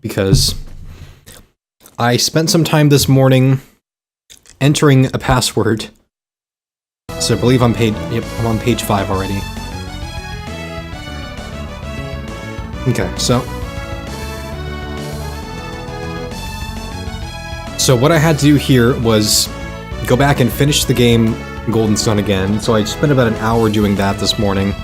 because I spent some time this morning entering a password. So I believe I'm on page 5 already. Okay, so what I had to do here was go back and finish the game Golden Sun again. So I spent about an hour doing that this morning.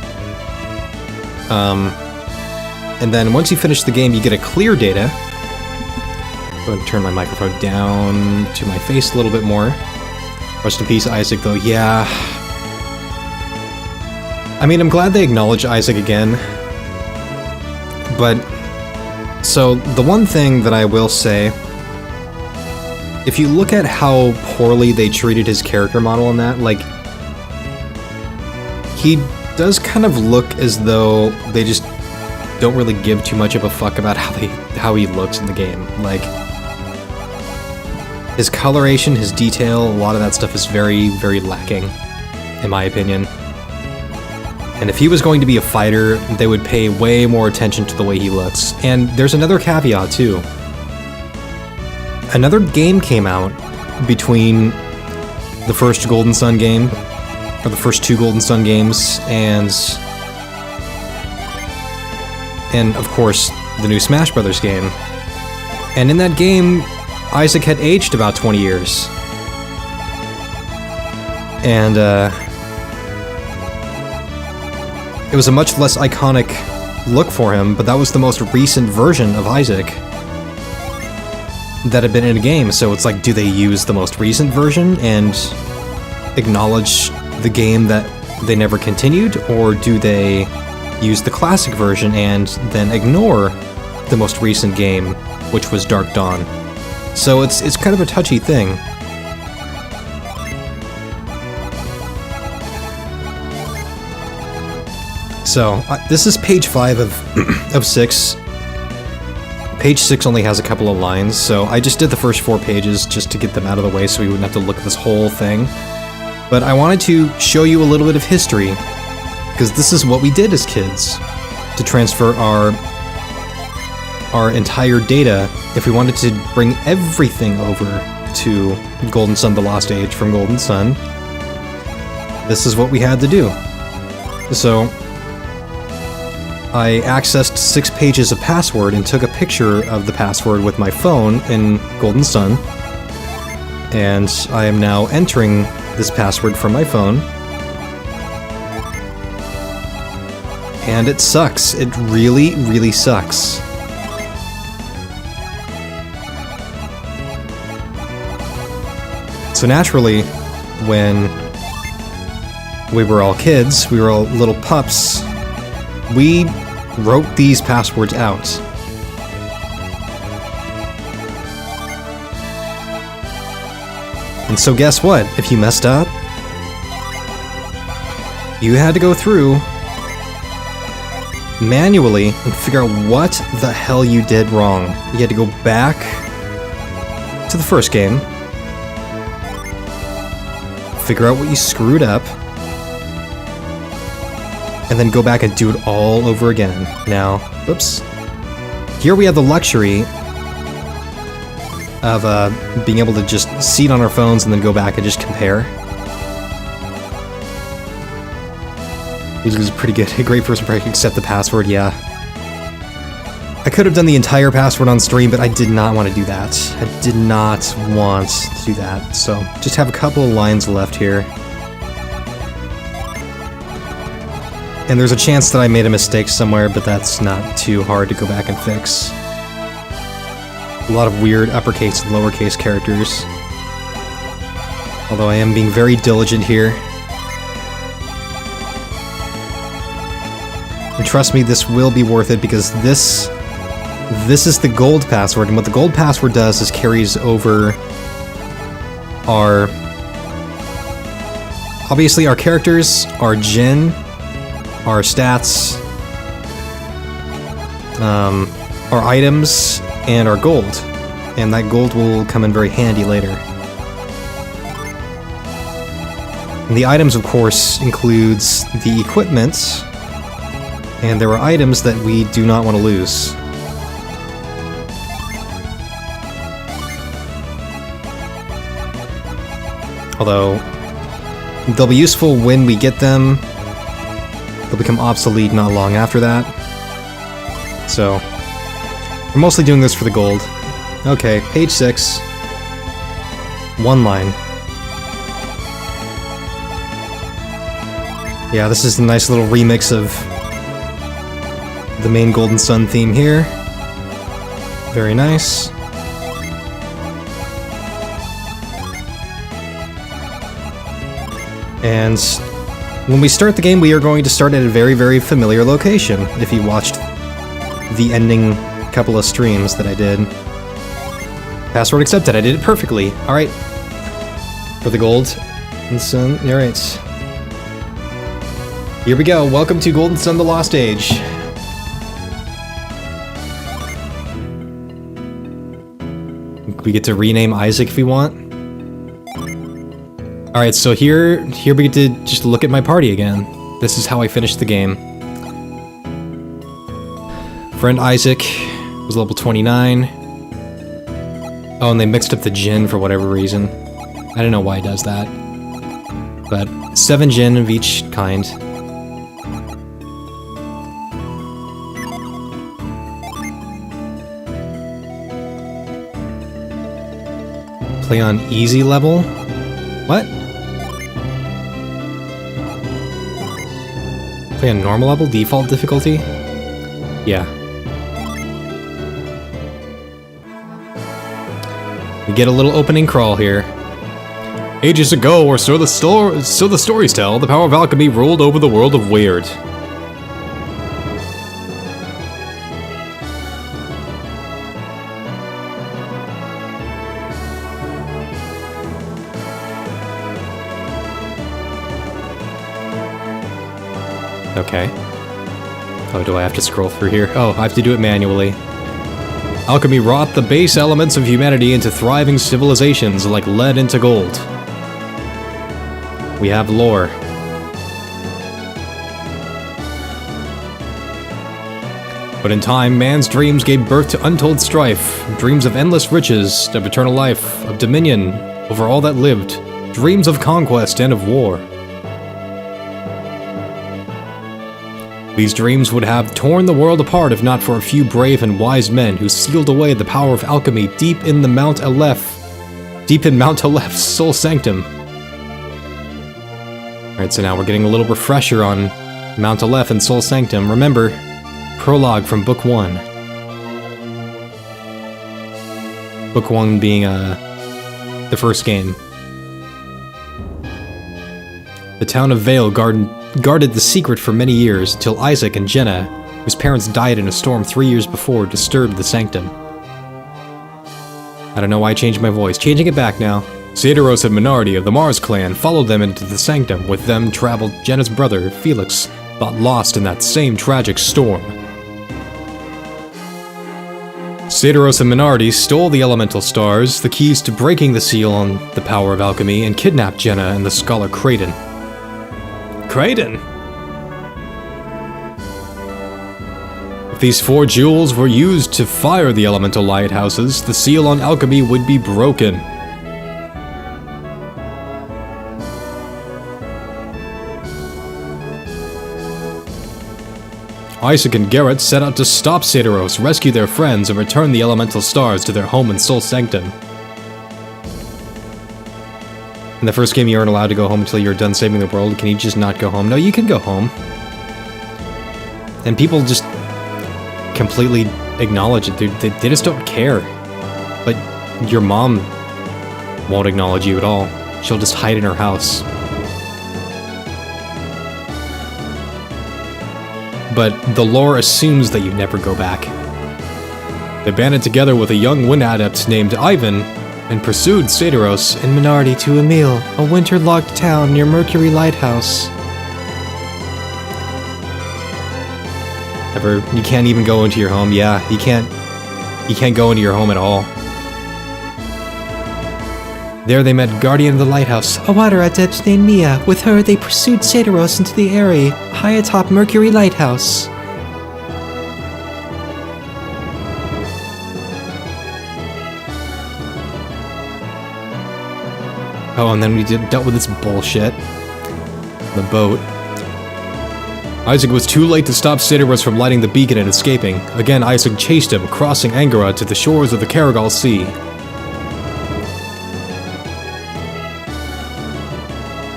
And then once you finish the game, you get a clear data. I'm going to turn my microphone down to my face a little bit more. Rest in peace, Isaac, though. Yeah. I mean, I'm glad they acknowledge Isaac again. But, so, the one thing that I will say, if you look at how poorly they treated his character model in that, like, he does kind of look as though they just don't really give too much of a fuck about how he looks in the game. Like, his coloration, his detail, a lot of that stuff is very, very lacking, in my opinion. And if he was going to be a fighter, they would pay way more attention to the way he looks. And there's another caveat, too. Another game came out between the first Golden Sun game, or the first 2 Golden Sun games, and of course, the new Smash Brothers game. And in that game, Isaac had aged about 20 years. And, it was a much less iconic look for him, but that was the most recent version of Isaac that had been in a game, so it's like, do they use the most recent version and acknowledge the game that they never continued, or do they use the classic version and then ignore the most recent game, which was Dark Dawn? So it's kind of a touchy thing. So, this is page 5 of 6. Page 6 only has a couple of lines, so I just did the first 4 pages just to get them out of the way so we wouldn't have to look at this whole thing. But I wanted to show you a little bit of history, because this is what we did as kids, to transfer our entire data. If we wanted to bring everything over to Golden Sun: The Lost Age from Golden Sun, this is what we had to do. So I accessed 6 pages of password and took a picture of the password with my phone in Golden Sun, and I am now entering this password from my phone. And it sucks. It really, really sucks. So naturally, when we were all kids, we were all little pups, we wrote these passwords out. And so guess what? If you messed up, you had to go through manually and figure out what the hell you did wrong. You had to go back to the first game, figure out what you screwed up, and then go back and do it all over again. Now, oops. Here we have the luxury of being able to just see it on our phones and then go back and just compare. This is pretty good. A great first impression. Accept the password, yeah. I could have done the entire password on stream, but I did not want to do that. I did not want to do that. So, just have a couple of lines left here. And there's a chance that I made a mistake somewhere, but that's not too hard to go back and fix. A lot of weird uppercase and lowercase characters. Although I am being very diligent here. And trust me, this will be worth it, because this is the gold password, and what the gold password does is carries over our... Obviously our characters, our Jin, our stats, our items, and our gold. And that gold will come in very handy later. And the items, of course, includes the equipment, and there are items that we do not want to lose. Although, they'll be useful when we get them. They'll become obsolete not long after that. So, we're mostly doing this for the gold. Okay, page 6. One line. Yeah, this is a nice little remix of the main Golden Sun theme here. Very nice. And when we start the game, we are going to start at a very, very familiar location, if you watched the ending couple of streams that I did. Password accepted, I did it perfectly. Alright. For the Golden Sun, alright. Here we go, welcome to Golden Sun the Lost Age. We get to rename Isaac if we want. Alright, so here we get to just look at my party again. This is how I finished the game. Friend Isaac was level 29. Oh, and they mixed up the gin for whatever reason. I don't know why it does that. But 7 gin of each kind. Play on easy level? What? Play on normal level? Default difficulty? Yeah. We get a little opening crawl here. Ages ago, or so the stories tell, the power of alchemy ruled over the world of Weird. Okay. Oh, do I have to scroll through here? Oh, I have to do it manually. Alchemy wrought the base elements of humanity into thriving civilizations like lead into gold. We have lore. But in time, man's dreams gave birth to untold strife. Dreams of endless riches, of eternal life, of dominion over all that lived. Dreams of conquest and of war. These dreams would have torn the world apart if not for a few brave and wise men who sealed away the power of alchemy deep in Mount Aleph's soul sanctum. Alright, so now we're getting a little refresher on Mount Aleph and Soul Sanctum. Remember, prologue from Book 1. Book 1 being the first game. The town of Vale guarded the secret for many years, until Isaac and Jenna, whose parents died in a storm 3 years before, disturbed the sanctum. I don't know why I changed my voice. Changing it back now. Satyros and Minardi of the Mars clan followed them into the sanctum. With them traveled Jenna's brother, Felix, got lost in that same tragic storm. Satyros and Minardi stole the elemental stars, the keys to breaking the seal on the power of alchemy, and kidnapped Jenna and the scholar Kraden. Kraden! If these 4 jewels were used to fire the elemental lighthouses, the seal on alchemy would be broken. Isaac and Garrett set out to stop Satyros, rescue their friends, and return the elemental stars to their home in Soul Sanctum. In the first game, you aren't allowed to go home until you're done saving the world. Can you just not go home? No, you can go home. And people just completely acknowledge it. They just don't care. But your mom won't acknowledge you at all. She'll just hide in her house. But the lore assumes that you never go back. They banded together with a young wind adept named Ivan and pursued Satyros and Minardi to Emil, a winter-locked town near Mercury Lighthouse. You can't even go into your home. Yeah, you can't go into your home at all. There they met Guardian of the Lighthouse, a water adept named Mia. With her, they pursued Satyros into the area, high atop Mercury Lighthouse. Oh, and then we dealt with this bullshit. The boat. Isaac was too late to stop Cidaros from lighting the beacon and escaping. Again, Isaac chased him, crossing Angara to the shores of the Karagal Sea.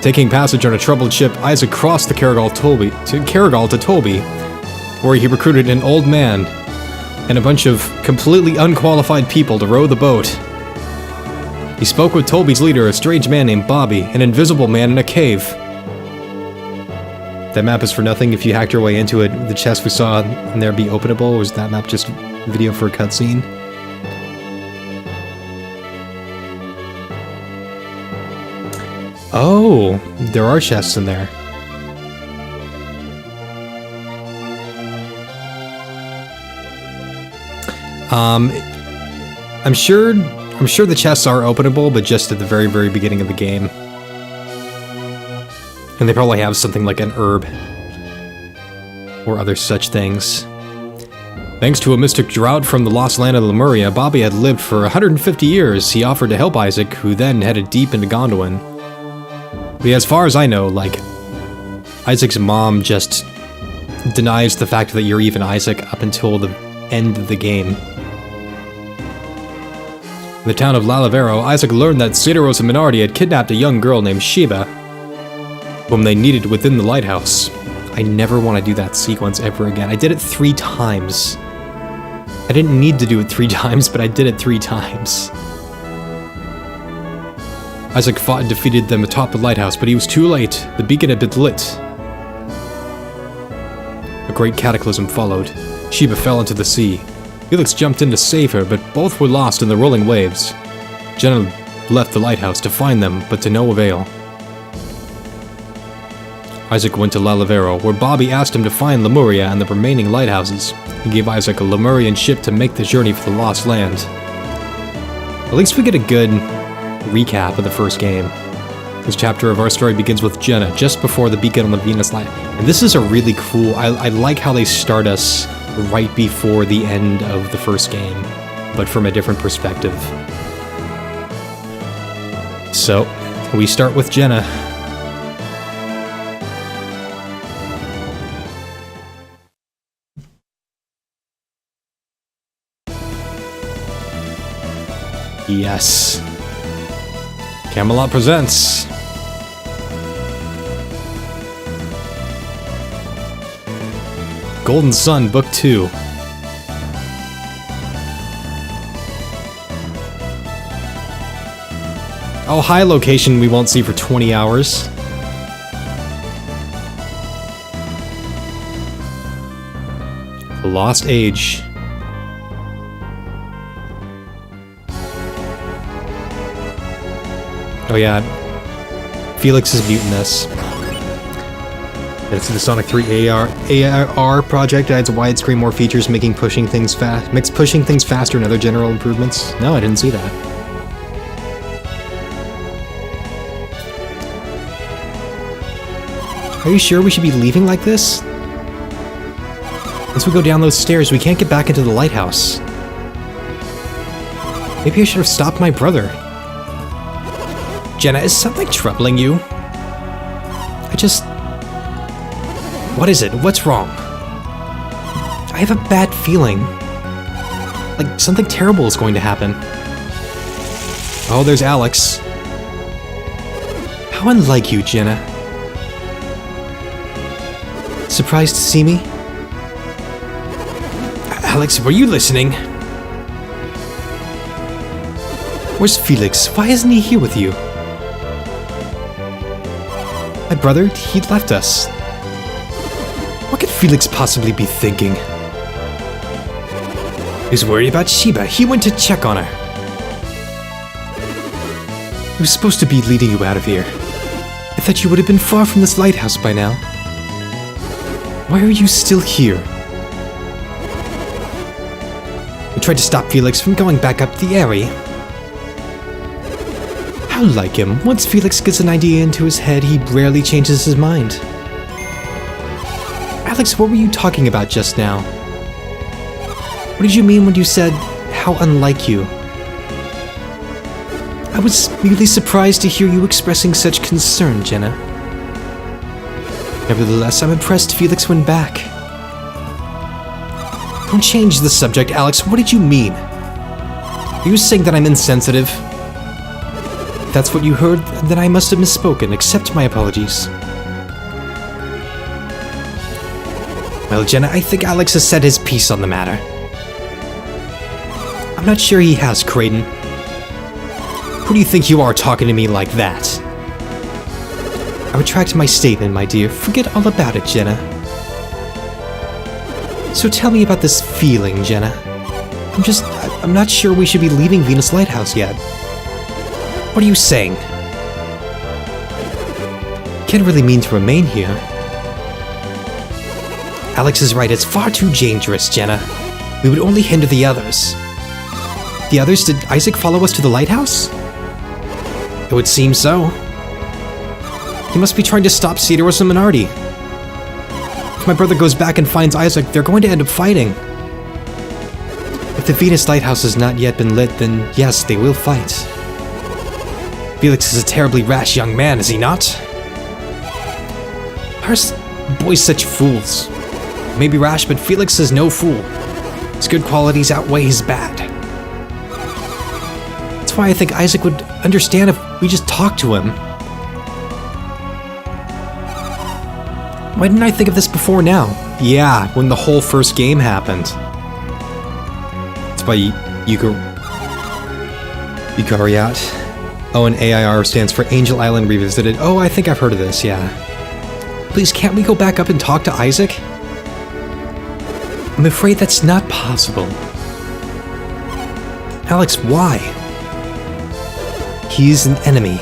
Taking passage on a troubled ship, Isaac crossed the Karagal to Toby, where he recruited an old man and a bunch of completely unqualified people to row the boat. He spoke with Toby's leader, a strange man named Bobby, an invisible man in a cave. That map is for nothing. If you hacked your way into it, the chest we saw in there be openable, or was that map just video for a cutscene? Oh, there are chests in there. I'm sure the chests are openable, but just at the very, very beginning of the game. And they probably have something like an herb or other such things. Thanks to a mystic drought from the lost land of Lemuria, Bobby had lived for 150 years. He offered to help Isaac, who then headed deep into Gondolin. But as far as I know, like, Isaac's mom just denies the fact that you're even Isaac up until the end of the game. In the town of Lalavero, Isaac learned that Cidaros and Minardi had kidnapped a young girl named Sheba, whom they needed within the lighthouse. I never want to do that sequence ever again. I did it 3 times. I didn't need to do it 3 times, but I did it 3 times. Isaac fought and defeated them atop the lighthouse, but he was too late. The beacon had been lit. A great cataclysm followed. Sheba fell into the sea. Felix jumped in to save her, but both were lost in the rolling waves. Jenna left the lighthouse to find them, but to no avail. Isaac went to Lalavero, where Bobby asked him to find Lemuria and the remaining lighthouses. He gave Isaac a Lemurian ship to make the journey for the Lost Land. At least we get a good recap of the first game. This chapter of our story begins with Jenna, just before the beacon on the Venus Line. And this is a really cool... I like how they start us right before the end of the first game, but from a different perspective. So, we start with Jenna. Yes. Camelot presents. Golden Sun, Book 2. Oh, hi, location we won't see for 20 hours. The Lost Age. Oh yeah, Felix is mutinous. It's the Sonic 3 AR project. Adds a widescreen, more features, making pushing things faster, and other general improvements. No, I didn't see that. Are you sure we should be leaving like this? Once we go down those stairs, we can't get back into the lighthouse. Maybe I should have stopped my brother. Jenna, is something troubling you? What is it? What's wrong? I have a bad feeling. Like something terrible is going to happen. Oh, there's Alex. How unlike you, Jenna. Surprised to see me? Alex, were you listening? Where's Felix? Why isn't he here with you? My brother, he left us. What could Felix possibly be thinking? He's worried about Sheba. He went to check on her. He was supposed to be leading you out of here. I thought you would have been far from this lighthouse by now. Why are you still here? We tried to stop Felix from going back up the area. How like him. Once Felix gets an idea into his head, he rarely changes his mind. Alex, what were you talking about just now? What did you mean when you said, how unlike you? I was merely surprised to hear you expressing such concern, Jenna. Nevertheless, I'm impressed Felix went back. Don't change the subject, Alex. What did you mean? Are you saying that I'm insensitive? If that's what you heard, then I must have misspoken. Accept my apologies. Well, Jenna, I think Alex has said his piece on the matter. I'm not sure he has, Creighton. Who do you think you are talking to me like that? I retract my statement, my dear. Forget all about it, Jenna. So tell me about this feeling, Jenna. I'm not sure we should be leaving Venus Lighthouse yet. What are you saying? Can't really mean to remain here. Alex is right, it's far too dangerous, Jenna. We would only hinder the others. The others? Did Isaac follow us to the lighthouse? It would seem so. He must be trying to stop Cedarus and Minardi. If my brother goes back and finds Isaac, they're going to end up fighting. If the Venus Lighthouse has not yet been lit, then yes, they will fight. Felix is a terribly rash young man, is he not? Are boys such fools? Maybe rash, but Felix is no fool. His good qualities outweigh his bad. That's why I think Isaac would understand if we just talked to him. Why didn't I think of this before now? Yeah, when the whole first game happened. It's by Yukariat. Oh, and AIR stands for Angel Island Revisited. Oh, I think I've heard of this, yeah. Please, can't we go back up and talk to Isaac? I'm afraid that's not possible. Alex, why? He's an enemy.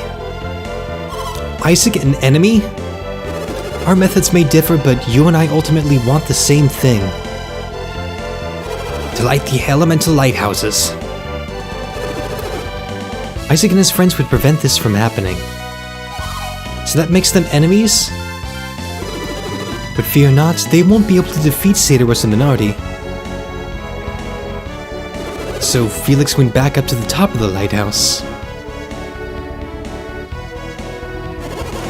Isaac, an enemy? Our methods may differ, but you and I ultimately want the same thing. To light the elemental lighthouses. Isaac and his friends would prevent this from happening. So that makes them enemies? But fear not, they won't be able to defeat Cedarus and Minardi. So Felix went back up to the top of the lighthouse.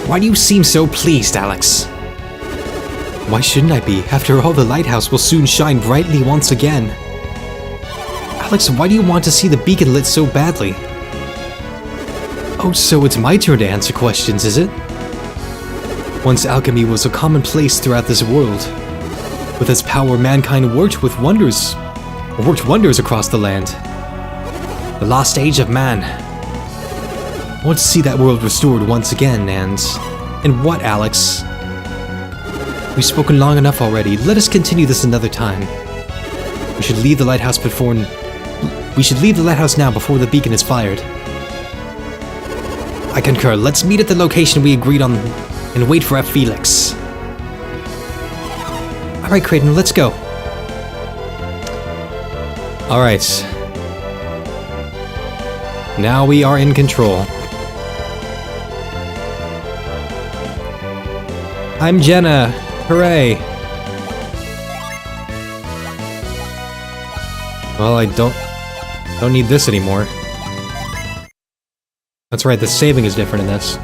Why do you seem so pleased, Alex? Why shouldn't I be? After all, the lighthouse will soon shine brightly once again. Alex, why do you want to see the beacon lit so badly? Oh, so it's my turn to answer questions, is it? Once alchemy was a commonplace throughout this world. With its power, mankind worked wonders across the land. The lost age of man. I want to see that world restored once again, and what, Alex? We've spoken long enough already. Let us continue this another time. We should leave the lighthouse now before the beacon is fired. I concur. Let's meet at the location we agreed on and wait for Felix. Alright, Creighton, let's go. Alright. Now we are in control. I'm Jenna. Hooray. Well, I don't need this anymore. That's right, the saving is different in this.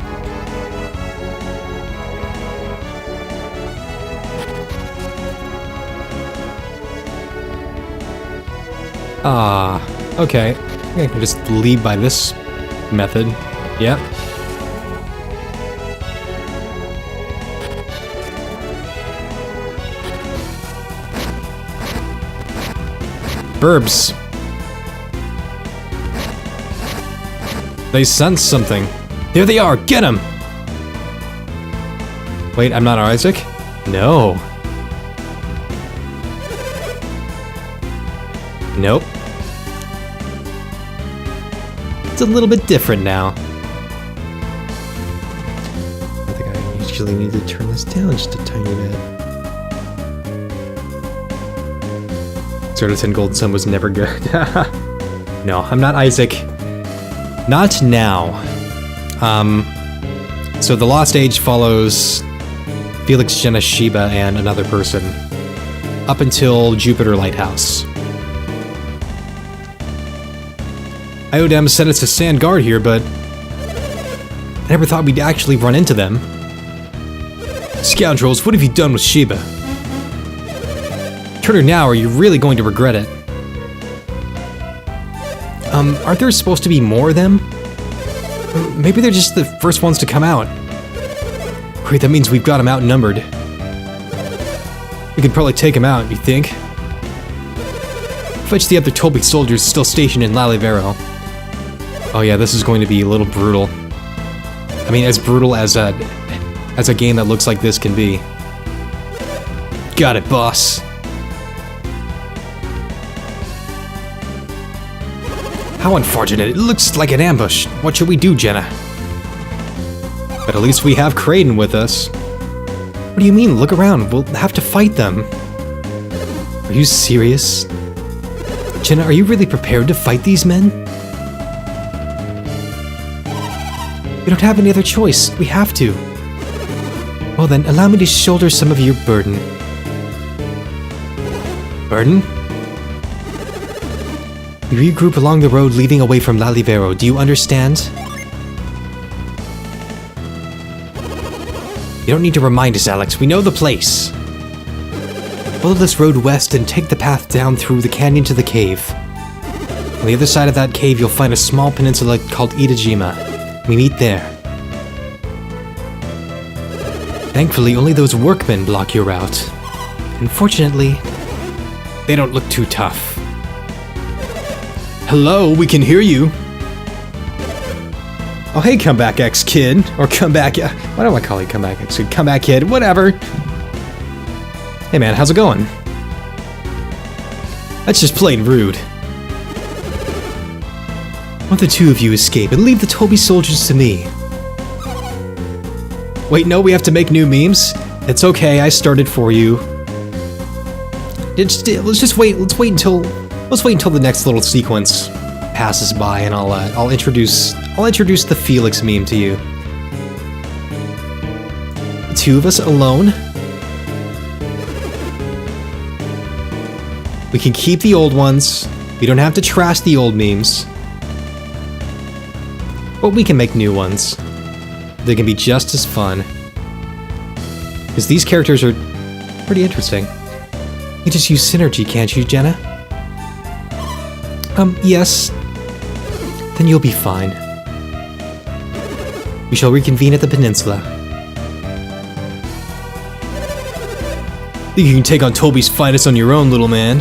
Ah, okay. I can just leave by this method. Yep. Burbs. They sense something. There they are! Get them! Wait, I'm not Isaac? No. Nope. It's a little bit different now. I think I usually need to turn this down just a tiny bit. Sort of 10 Gold Sun was never good. No, I'm not Isaac. Not now. So the Lost Age follows Felix, Jenna, Sheba, and another person. Up until Jupiter Lighthouse. Iodam sent us to stand guard here, but I never thought we'd actually run into them. Scoundrels, what have you done with Sheba? Turn her now or you're really going to regret it. Aren't there supposed to be more of them? Maybe they're just the first ones to come out. Great, that means we've got them outnumbered. We could probably take them out, you think? Fetch the other Toby soldiers still stationed in Lalivero. Oh yeah, this is going to be a little brutal. I mean, as brutal as a game that looks like this can be. Got it, boss. How unfortunate. It looks like an ambush. What should we do, Jenna? But at least we have Kraden with us. What do you mean? Look around. We'll have to fight them. Are you serious? Jenna, are you really prepared to fight these men? We don't have any other choice. We have to. Well then, allow me to shoulder some of your burden. Burden? We regroup along the road leading away from Lalivero. Do you understand? You don't need to remind us, Alex. We know the place. Follow this road west and take the path down through the canyon to the cave. On the other side of that cave, you'll find a small peninsula called Itajima. We meet there. Thankfully, only those workmen block your route. Unfortunately, they don't look too tough. Hello, we can hear you. Oh, hey, Comeback X Kid. Or Comeback... Why don't I call you Comeback X Kid? Comeback Kid, whatever. Hey, man, how's it going? That's just plain rude. Why don't the two of you escape and leave the Toby soldiers to me? Wait, no, we have to make new memes? It's okay, I started for you. Let's just wait. Let's wait until the next little sequence passes by, and I'll introduce the Felix meme to you. The two of us alone. We can keep the old ones. We don't have to trash the old memes. But we can make new ones. They can be just as fun. Because these characters are pretty interesting. You just use synergy, can't you, Jenna? Yes. Then you'll be fine. We shall reconvene at the peninsula. Think you can take on Toby's finest on your own, little man?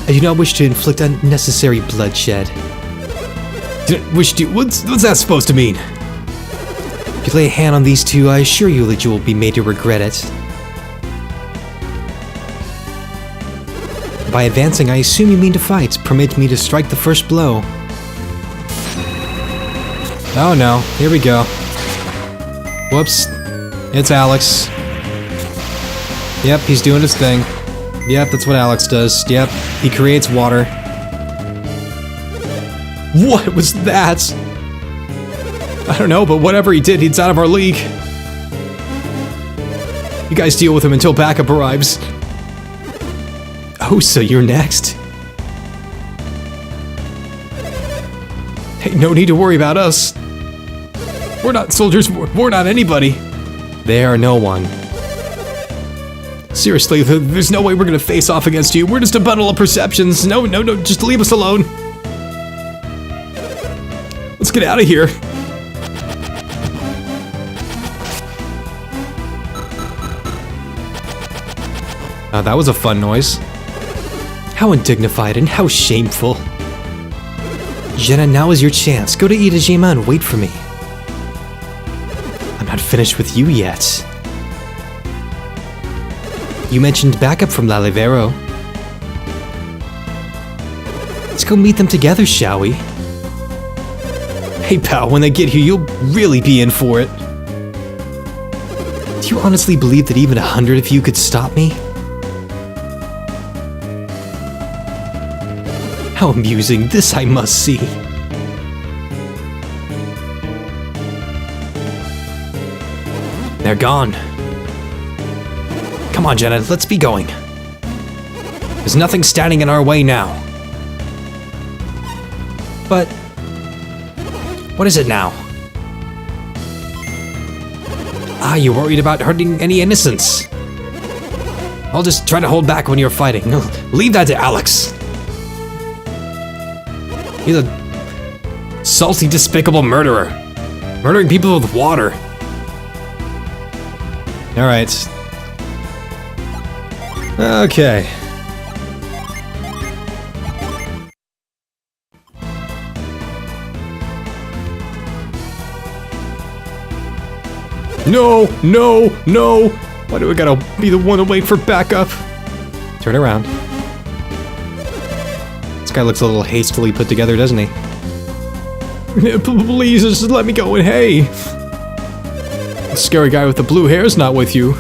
I do not wish to inflict unnecessary bloodshed. What's that supposed to mean? If you lay a hand on these two, I assure you that you will be made to regret it. By advancing, I assume you mean to fight. Permit me to strike the first blow. Oh no, here we go. Whoops. It's Alex. Yep, he's doing his thing. Yep, that's what Alex does. Yep, he creates water. What was that? I don't know, but whatever he did, he's out of our league. You guys deal with him until backup arrives. Oh, so you're next? Hey, no need to worry about us. We're not soldiers, we're not anybody. They are no one. Seriously, there's no way we're gonna face off against you. We're just a bundle of perceptions. No, just leave us alone. Let's get out of here. That was a fun noise. How undignified and how shameful. Jenna, now is your chance. Go to Itajima and wait for me. I'm not finished with you yet. You mentioned backup from Lalivero. Let's go meet them together, shall we? Hey pal, when they get here, you'll really be in for it. Do you honestly believe that even 100 of you could stop me? How amusing, this I must see. They're gone. Come on, Jenna, let's be going. There's nothing standing in our way now. But... what is it now? Ah, you're worried about hurting any innocents. I'll just try to hold back when you're fighting. Leave that to Alex. He's a salty, despicable murderer. Murdering people with water. Alright. Okay. No! No! No! Why do I gotta be the one to wait for backup? Turn around. This guy looks a little hastily put together, doesn't he? Please, just let me go and hey! The scary guy with the blue hair's not with you.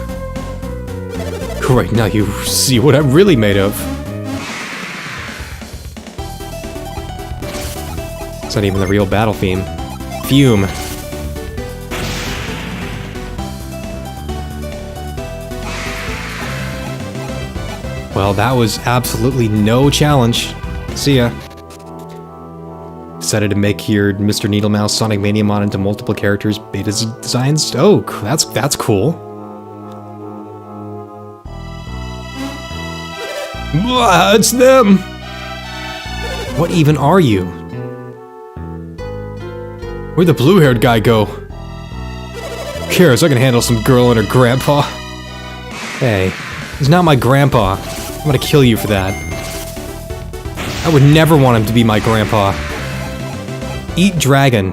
Great, now you see what I'm really made of. It's not even the real battle theme. Fume. Well, that was absolutely no challenge. See ya. Decided to make your Mr. Needlemouse Sonic Maniamon into multiple characters beta designs. Oh, that's cool. Blah, it's them! What even are you? Where'd the blue-haired guy go? Who cares? I can handle some girl and her grandpa. Hey, he's not my grandpa. I'm gonna kill you for that. I would never want him to be my grandpa. Eat dragon.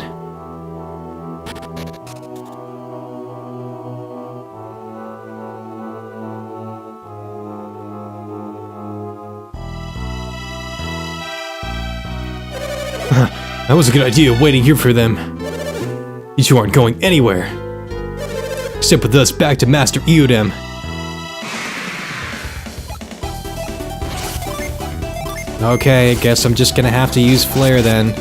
That was a good idea, waiting here for them. You two aren't going anywhere. Except with us back to Master Eodem. Okay, I guess I'm just gonna have to use Flare then.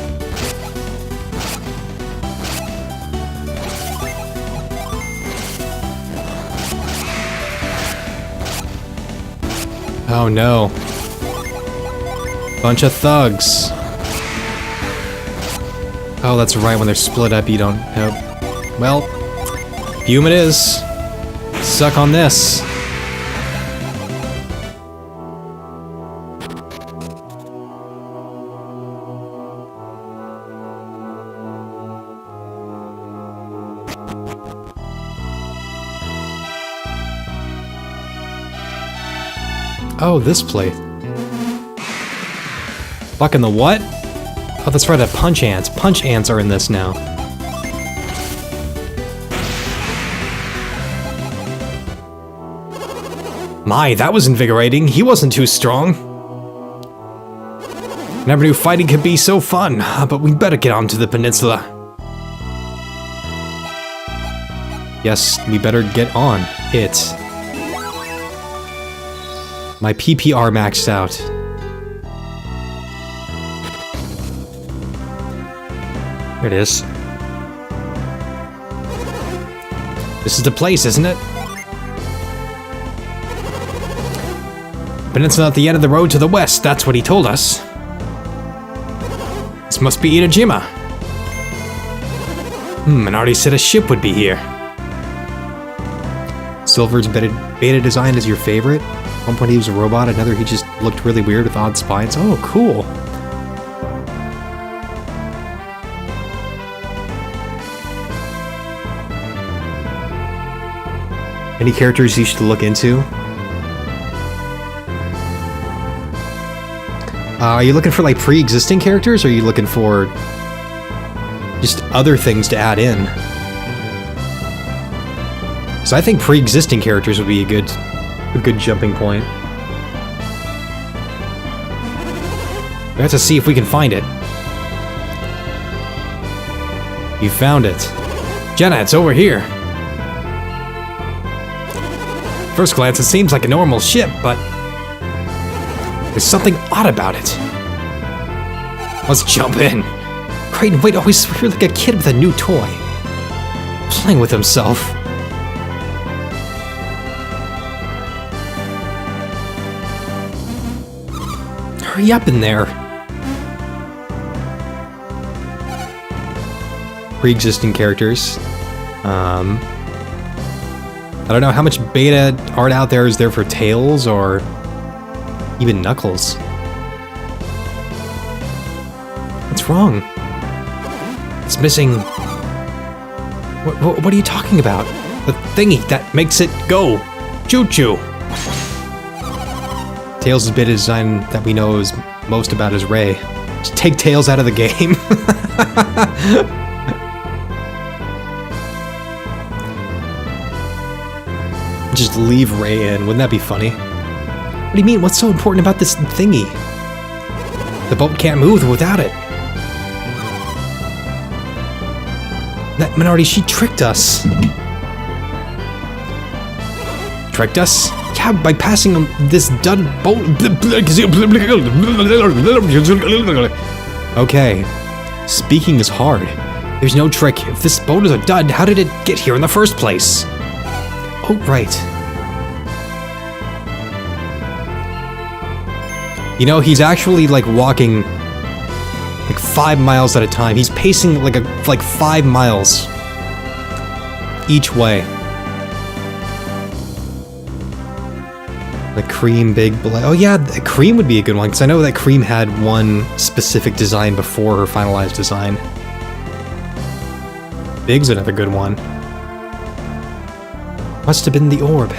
Oh no. Bunch of thugs. Oh, that's right, when they're split up you don't have... Well, fume it is. Suck on this. Oh, this plate. Fucking the what? Oh, that's right, the punch ants. Punch ants are in this now. My, that was invigorating. He wasn't too strong. Never knew fighting could be so fun, but we better get on to the peninsula. Yes, we better get on it. My PPR maxed out. There it is. This is the place, isn't it? Peninsula at the end of the road to the west, that's what he told us. This must be Itajima. And already said a ship would be here. Silver's beta design is your favorite? At one point he was a robot, another he just looked really weird with odd spines. Oh, cool. Any characters you should look into? Are you looking for like pre-existing characters, or are you looking for just other things to add in? So I think pre-existing characters would be a good jumping point. We have to see if we can find it. You found it. Jenna, it's over here. First glance, it seems like a normal ship, but there's something odd about it. Let's jump in. Creighton, wait, always you're like a kid with a new toy. Playing with himself. Hurry up in there. pre-existing characters. I don't know how much beta art out there is there for Tails or even Knuckles. What's wrong? It's missing... What are you talking about? The thingy that makes it go! Choo-choo! Tails' beta design that we know is most about is Ray. Just take Tails out of the game. Just leave Ray in. Wouldn't that be funny? What do you mean? What's so important about this thingy? The boat can't move without it. That Minority, she tricked us. Tricked us? Yeah, by passing on this dud boat. Okay. Speaking is hard. There's no trick. If this boat is a dud, how did it get here in the first place? Oh, right. You know, he's actually like walking like 5 miles at a time. He's pacing like 5 miles each way. The Cream Big Black. Oh yeah, Cream would be a good one, because I know that Cream had one specific design before her finalized design. Big's another good one. Must have been the orb.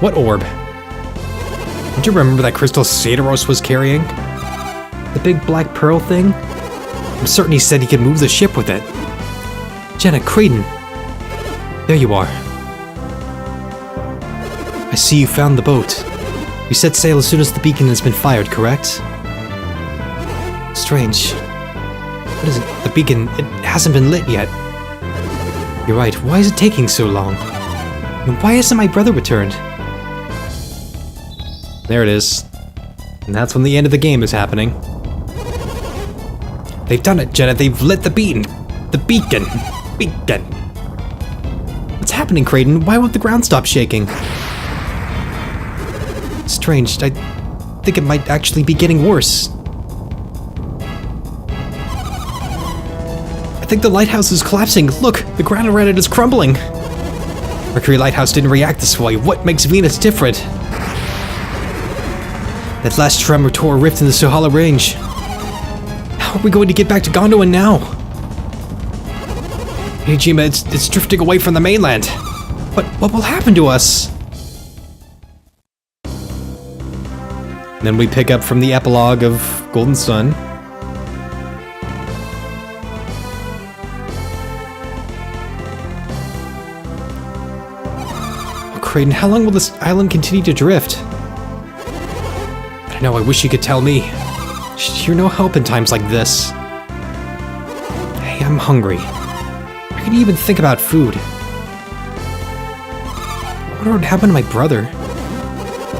What orb? Don't you remember that crystal Sadaros was carrying? The big black pearl thing? I'm certain he said he could move the ship with it. Jenna, Creighton. There you are. I see you found the boat. You set sail as soon as the beacon has been fired, correct? Strange. What is it? The beacon, it hasn't been lit yet. You're right, why is it taking so long? And why hasn't my brother returned? There it is. And that's when the end of the game is happening. They've done it, Jenna. They've lit the beacon. The beacon. Beacon. What's happening, Creighton? Why won't the ground stop shaking? Strange. I think it might actually be getting worse. I think the lighthouse is collapsing. Look, the ground around it is crumbling. Mercury Lighthouse didn't react this way. What makes Venus different? That last tremor tore a rift in the Sohala Range. How are we going to get back to Gondolin now? Hey, Jima, it's drifting away from the mainland. What will happen to us? And then we pick up from the epilogue of Golden Sun. Oh, Creighton, how long will this island continue to drift? I know, I wish you could tell me. You're no help in times like this. Hey, I'm hungry. How can you even think about food? I wonder what happened to my brother.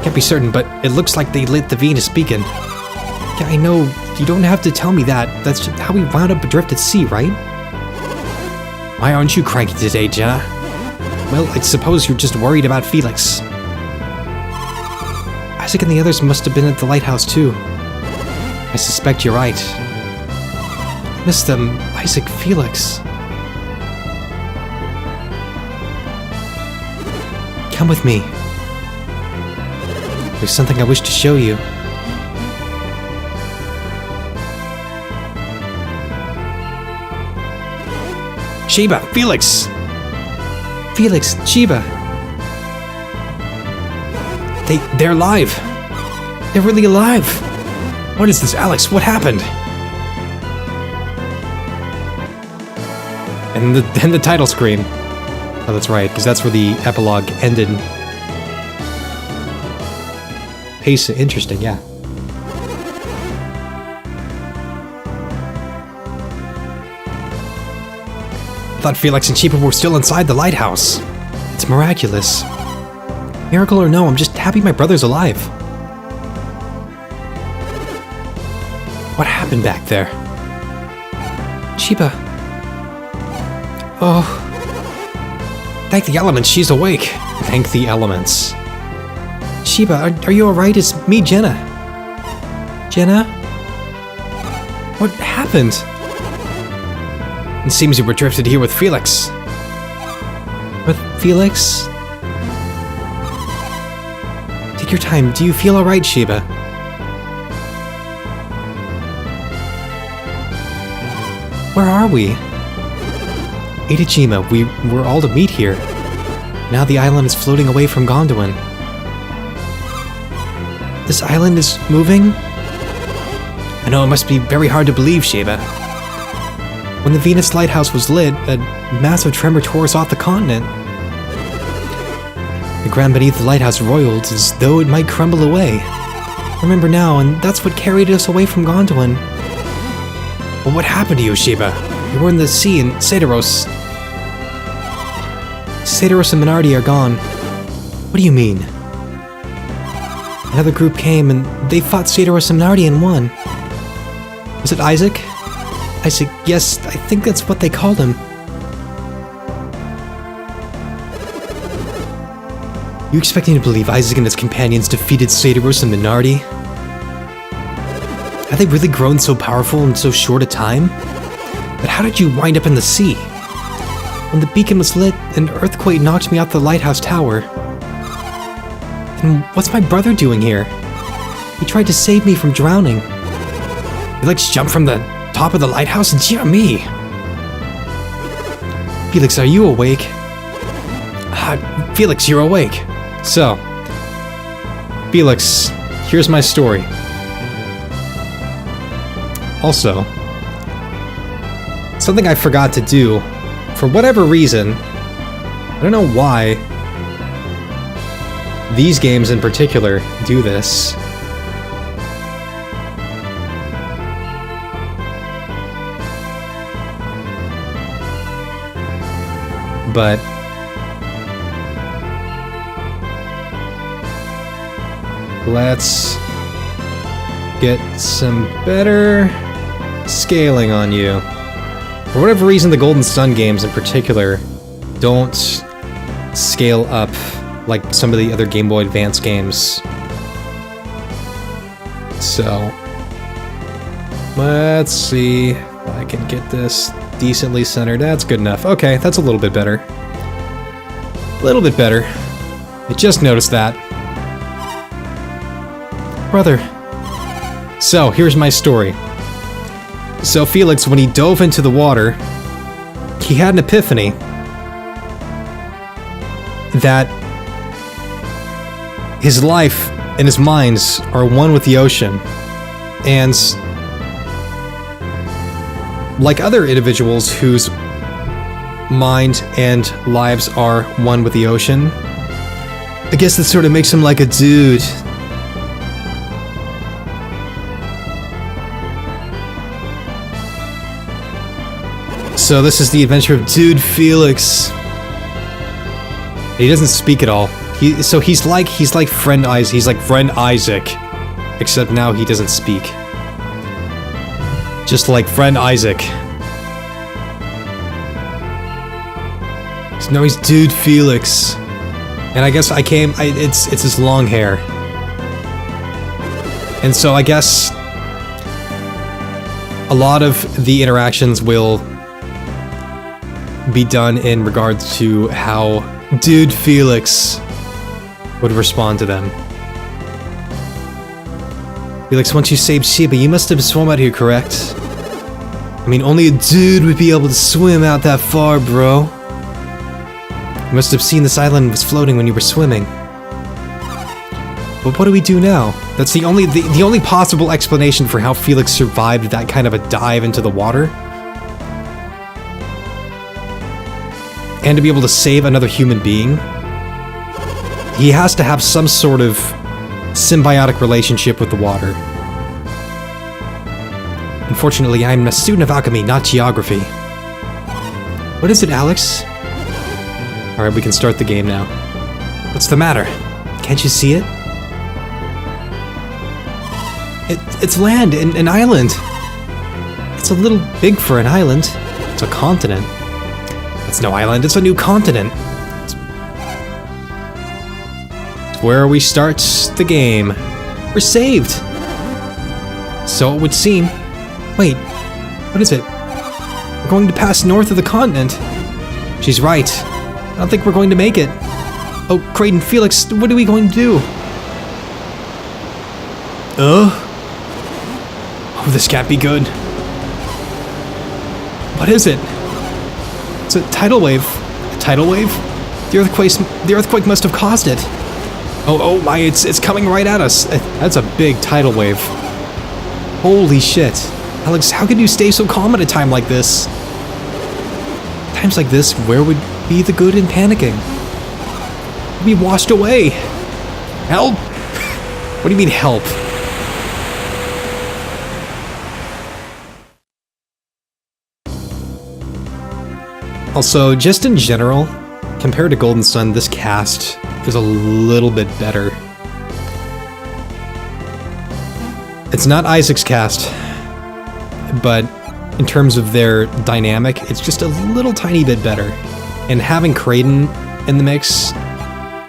Can't be certain, but it looks like they lit the Venus beacon. Yeah, I know, you don't have to tell me that. That's just how we wound up adrift at sea, right? Why aren't you cranky today, Jenna? Well, I suppose you're just worried about Felix. Isaac and the others must have been at the lighthouse too. I suspect you're right. I miss them, Isaac, Felix. Come with me. There's something I wish to show you. Chiba, Felix! Felix, Chiba. They're alive. They're really alive. What is this, Alex? What happened? And the title screen. Oh, that's right, because that's where the epilogue ended. Pace, interesting, yeah. I thought Felix and Chiba were still inside the lighthouse. It's miraculous. Miracle or no, I'm just happy my brother's alive. What happened back there? Chiba. Oh. Thank the elements, she's awake. Thank the elements. Chiba, are you alright? It's me, Jenna. Jenna? What happened? It seems you were drifted here with Felix. With Felix? Take your time. Do you feel alright, Sheba? Where are we? Adajima, we were all to meet here. Now the island is floating away from Gondolin. This island is moving? I know it must be very hard to believe, Sheba. When the Venus lighthouse was lit, a massive tremor tore us off the continent. The ground beneath the lighthouse roiled as though it might crumble away. I remember now, and that's what carried us away from Gondolin. Well, what happened to you, Sheba? You were in the sea in Sederos. Sederos and Minardi are gone. What do you mean? Another group came and they fought Sederos and Minardi and won. Was it Isaac? Isaac, yes, I think that's what they called him. You expect me to believe Isaac and his companions defeated Sederos and Minardi? Have they really grown so powerful in so short a time? But how did you wind up in the sea? When the beacon was lit, an earthquake knocked me out the lighthouse tower. And what's my brother doing here? He tried to save me from drowning. He likes to jump from the top of the lighthouse? Dear me! Felix, are you awake? Felix, you're awake. So, Felix, here's my story. Also, something I forgot to do, for whatever reason, I don't know why these games in particular do this. But let's get some better scaling on you. For whatever reason, the Golden Sun games in particular don't scale up like some of the other Game Boy Advance games. So, let's see if I can get this decently centered. That's good enough. Okay, that's a little bit better. A little bit better. I just noticed that. Brother. So, here's my story. So Felix, when he dove into the water, he had an epiphany that his life and his minds are one with the ocean. And like other individuals whose mind and lives are one with the ocean, I guess that sort of makes him like a dude. So this is the adventure of Dude Felix. He doesn't speak at all. He's like Friend Isaac. He's like Friend Isaac, except now he doesn't speak. Just like Friend Isaac. So now he's Dude Felix, and I guess it's his long hair, and so I guess a lot of the interactions will be done in regards to how Dude Felix would respond to them. Felix, once you saved Sheba, you must have swum out here, correct? I mean, only a dude would be able to swim out that far, bro. You must have seen this island was floating when you were swimming. But what do we do now? That's the only possible explanation for how Felix survived that kind of a dive into the water. And to be able to save another human being, he has to have some sort of symbiotic relationship with the water. Unfortunately, I'm a student of alchemy, not geography. What is it, Alex? Alright, we can start the game now. What's the matter? Can't you see it? It's land, an island. It's a little big for an island. It's a continent. It's no island, it's a new continent. It's where we start the game. We're saved! So it would seem. Wait, what is it? We're going to pass north of the continent. She's right. I don't think we're going to make it. Oh, Kraden, Felix, what are we going to do? Oh, this can't be good. What is it? It's a tidal wave. A tidal wave? The earthquake must have caused it. Oh my, it's coming right at us. That's a big tidal wave. Holy shit. Alex, how can you stay so calm at a time like this? Times like this, where would be the good in panicking? We'd be washed away. Help? What do you mean help? Also, just in general, compared to Golden Sun, this cast is a little bit better. It's not Isaac's cast, but in terms of their dynamic, it's just a little tiny bit better. And having Kraden in the mix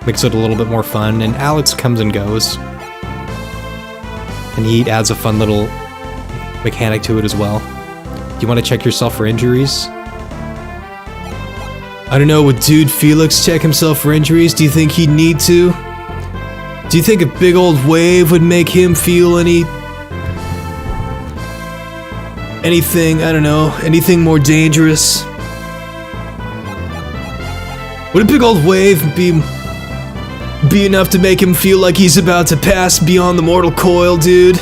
makes it a little bit more fun, and Alex comes and goes. And he adds a fun little mechanic to it as well. Do you want to check yourself for injuries? I don't know, would Dude Felix check himself for injuries? Do you think he'd need to? Do you think a big old wave would make him feel anything, I don't know, anything more dangerous? Would a big old wave be enough to make him feel like he's about to pass beyond the mortal coil, dude?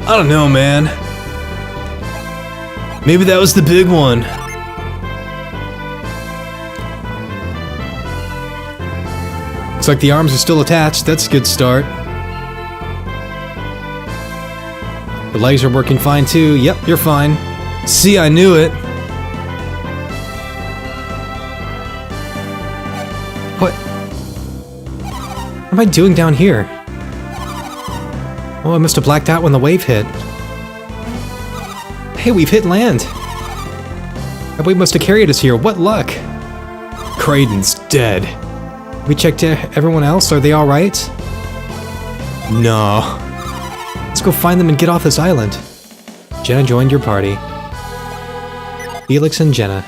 I don't know, man. Maybe that was the big one. Looks like the arms are still attached. That's a good start. The legs are working fine too. Yep, you're fine. See, I knew it. What am I doing down here? Oh, I must have blacked out when the wave hit. Hey, we've hit land. That wave must have carried us here. What luck. Kraden's dead. We checked everyone else. Are they alright? No. Let's go find them and get off this island. Jenna joined your party. Felix and Jenna.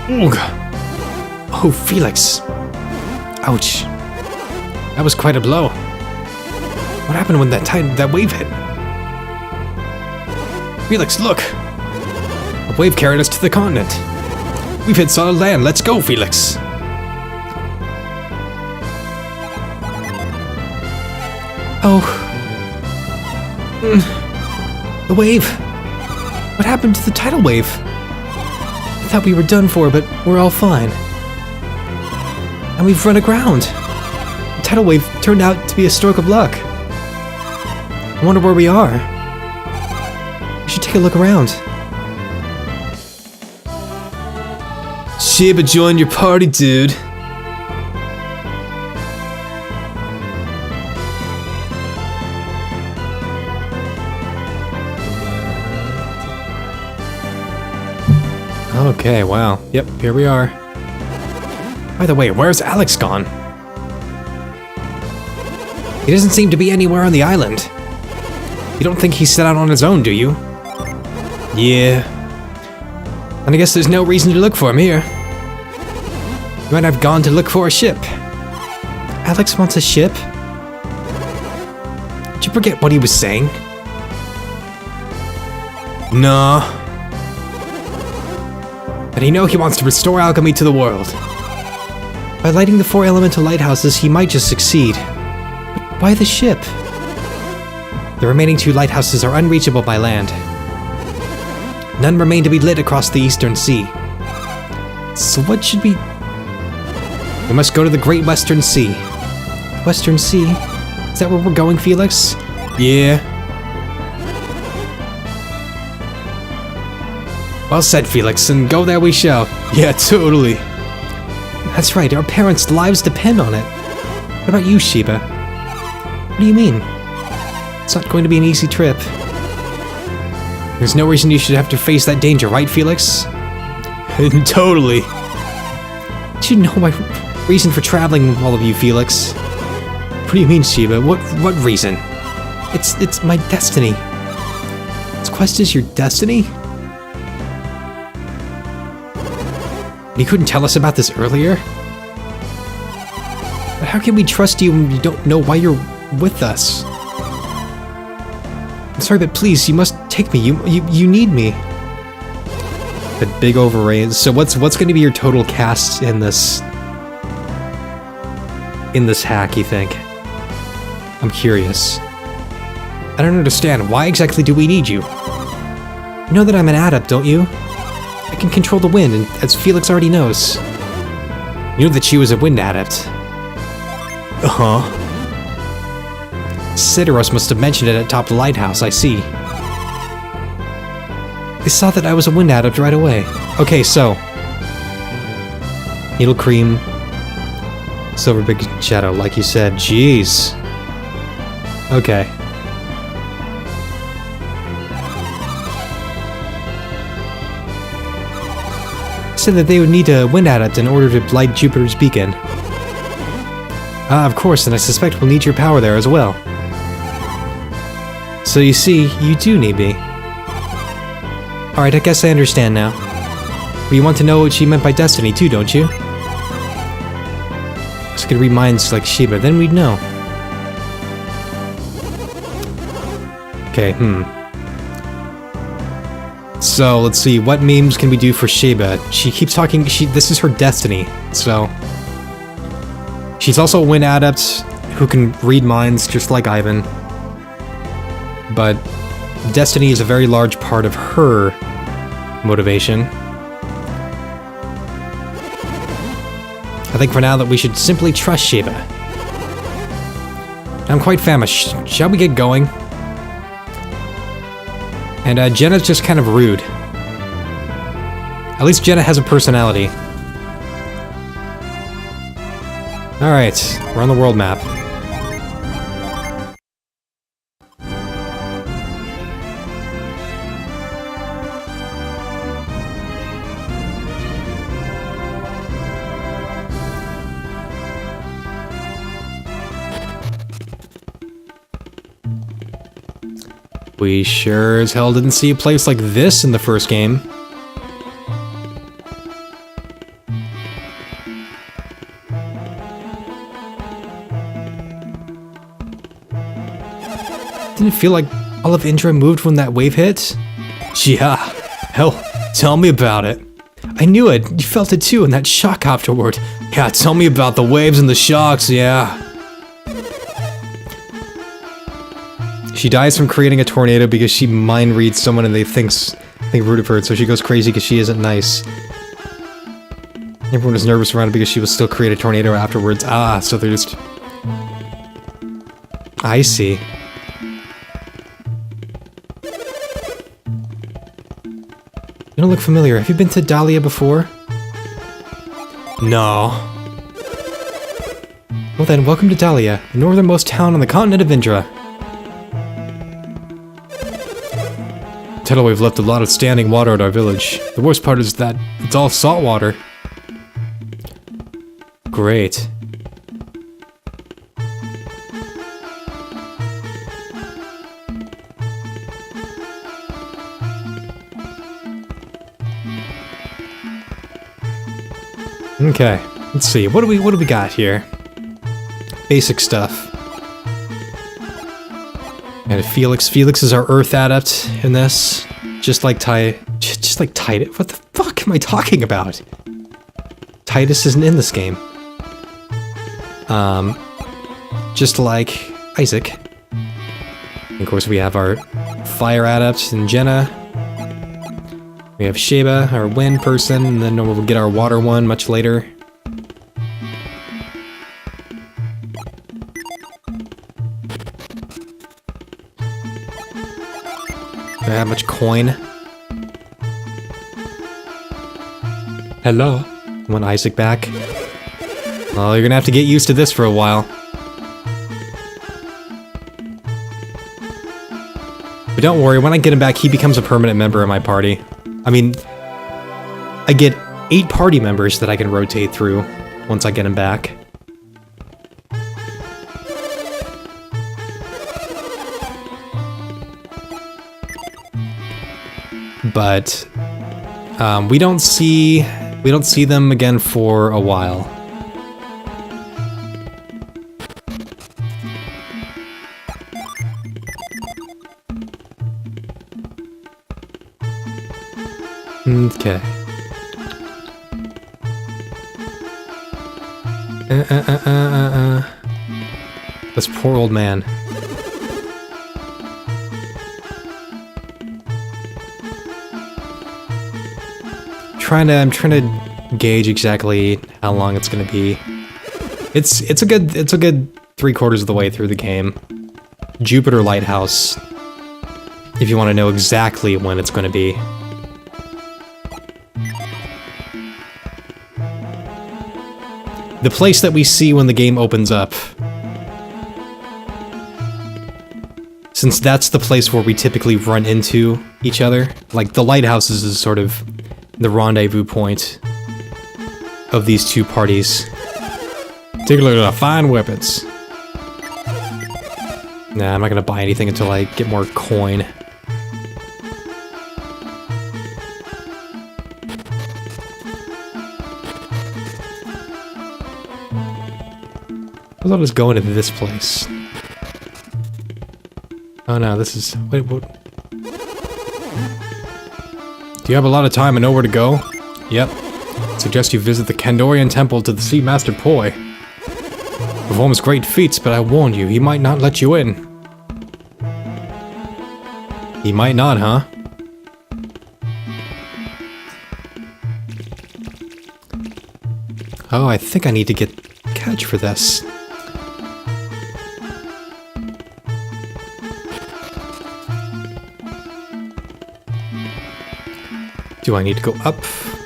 Ugh. Oh, Felix. Ouch. That was quite a blow. What happened when that wave hit? Felix, look! A wave carried us to the continent. We've hit solid land. Let's go, Felix. Oh. The wave. What happened to the tidal wave? I thought we were done for, but we're all fine. And we've run aground. The tidal wave turned out to be a stroke of luck. I wonder where we are. We should take a look around. Sheba joined your party, dude. Okay, wow. Yep, here we are. By the way, where's Alex gone? He doesn't seem to be anywhere on the island. You don't think he set out on his own, do you? Yeah. And I guess there's no reason to look for him here. You might have gone to look for a ship. Alex wants a ship? Did you forget what he was saying? No. But you know he wants to restore alchemy to the world. By lighting the 4 elemental lighthouses, he might just succeed. But why the ship? The remaining 2 lighthouses are unreachable by land. None remain to be lit across the Eastern Sea. So what should we... We must go to the Great Western Sea. Western Sea? Is that where we're going, Felix? Yeah. Well said, Felix, and go there we shall. Yeah, totally. That's right, our parents' lives depend on it. What about you, Sheba? What do you mean? It's not going to be an easy trip. There's no reason you should have to face that danger, right, Felix? Totally. You should know my reason for traveling with all of you, Felix. What do you mean, Sheba? What reason? It's my destiny. This quest is your destiny? You couldn't tell us about this earlier? But how can we trust you when you don't know why you're with us? I'm sorry, but please, you must take me. You need me. That big overraise. So what's going to be your total cast in this hack, you think? I'm curious. I don't understand. Why exactly do we need you? You know that I'm an adept, don't you? I can control the wind, and as Felix already knows. You know that she was a wind adept. Uh-huh. Sideros must have mentioned it atop the lighthouse, I see. They saw that I was a wind adept right away. Okay, so... Needle Cream... Silver Big Shadow, like you said. Jeez. Okay. Said that they would need a wind adept in order to light Jupiter's beacon. Of course, and I suspect we'll need your power there as well. So you see, you do need me. Alright, I guess I understand now. But you want to know what she meant by destiny too, don't you? So could read minds like Sheba, then we'd know. Okay, So, let's see, what memes can we do for Sheba? She keeps talking, this is her destiny, so... She's also a wind adept who can read minds just like Ivan. But destiny is a very large part of her motivation. I think for now that we should simply trust Sheba. I'm quite famished. Shall we get going? And Jenna's just kind of rude. At least Jenna has a personality. Alright, we're on the world map. We sure as hell didn't see a place like this in the first game. Didn't it feel like all of Indra moved when that wave hit? Yeah, hell, tell me about it. I knew it, you felt it too, and that shock afterward. Yeah, tell me about the waves and the shocks, yeah. She dies from creating a tornado because she mind reads someone and they think rude of her, so she goes crazy because she isn't nice. Everyone was nervous around it because she will still create a tornado afterwards. Ah, so they're just... I see. You don't look familiar. Have you been to Dahlia before? No. Well then, welcome to Dahlia, the northernmost town on the continent of Indra. Tidal wave left a lot of standing water at our village. The worst part is that it's all salt water. Great. Okay, let's see. What do we got here? Basic stuff. And Felix is our Earth adept in this, just like Titus. What the fuck am I talking about? Titus isn't in this game. Just like Isaac. And of course, we have our Fire adept and Jenna. We have Sheba, our Wind person, and then we'll get our Water one much later. Do I have much coin? Hello? I want Isaac back. Well, you're gonna have to get used to this for a while. But don't worry, when I get him back, he becomes a permanent member of my party. I mean, I get 8 party members that I can rotate through once I get him back. but we don't see them again for a while. Okay. This poor old man. I'm trying to gauge exactly how long it's gonna be. It's a good 3/4 of the way through the game. Jupiter Lighthouse, if you want to know exactly when it's gonna be. The place that we see when the game opens up. Since that's the place where we typically run into each other. Like, the lighthouses is sort of the rendezvous point of these two parties. Take a look at the fine weapons. Nah, I'm not gonna buy anything until I get more coin. I thought I was going to this place. Oh no, this is... Wait, what? Do you have a lot of time and know where to go? Yep. Suggest you visit the Kandorian Temple to the Sea Master Poi. Performs great feats, but I warn you, he might not let you in. He might not, huh? Oh, I think I need to get catch for this. Do I need to go up,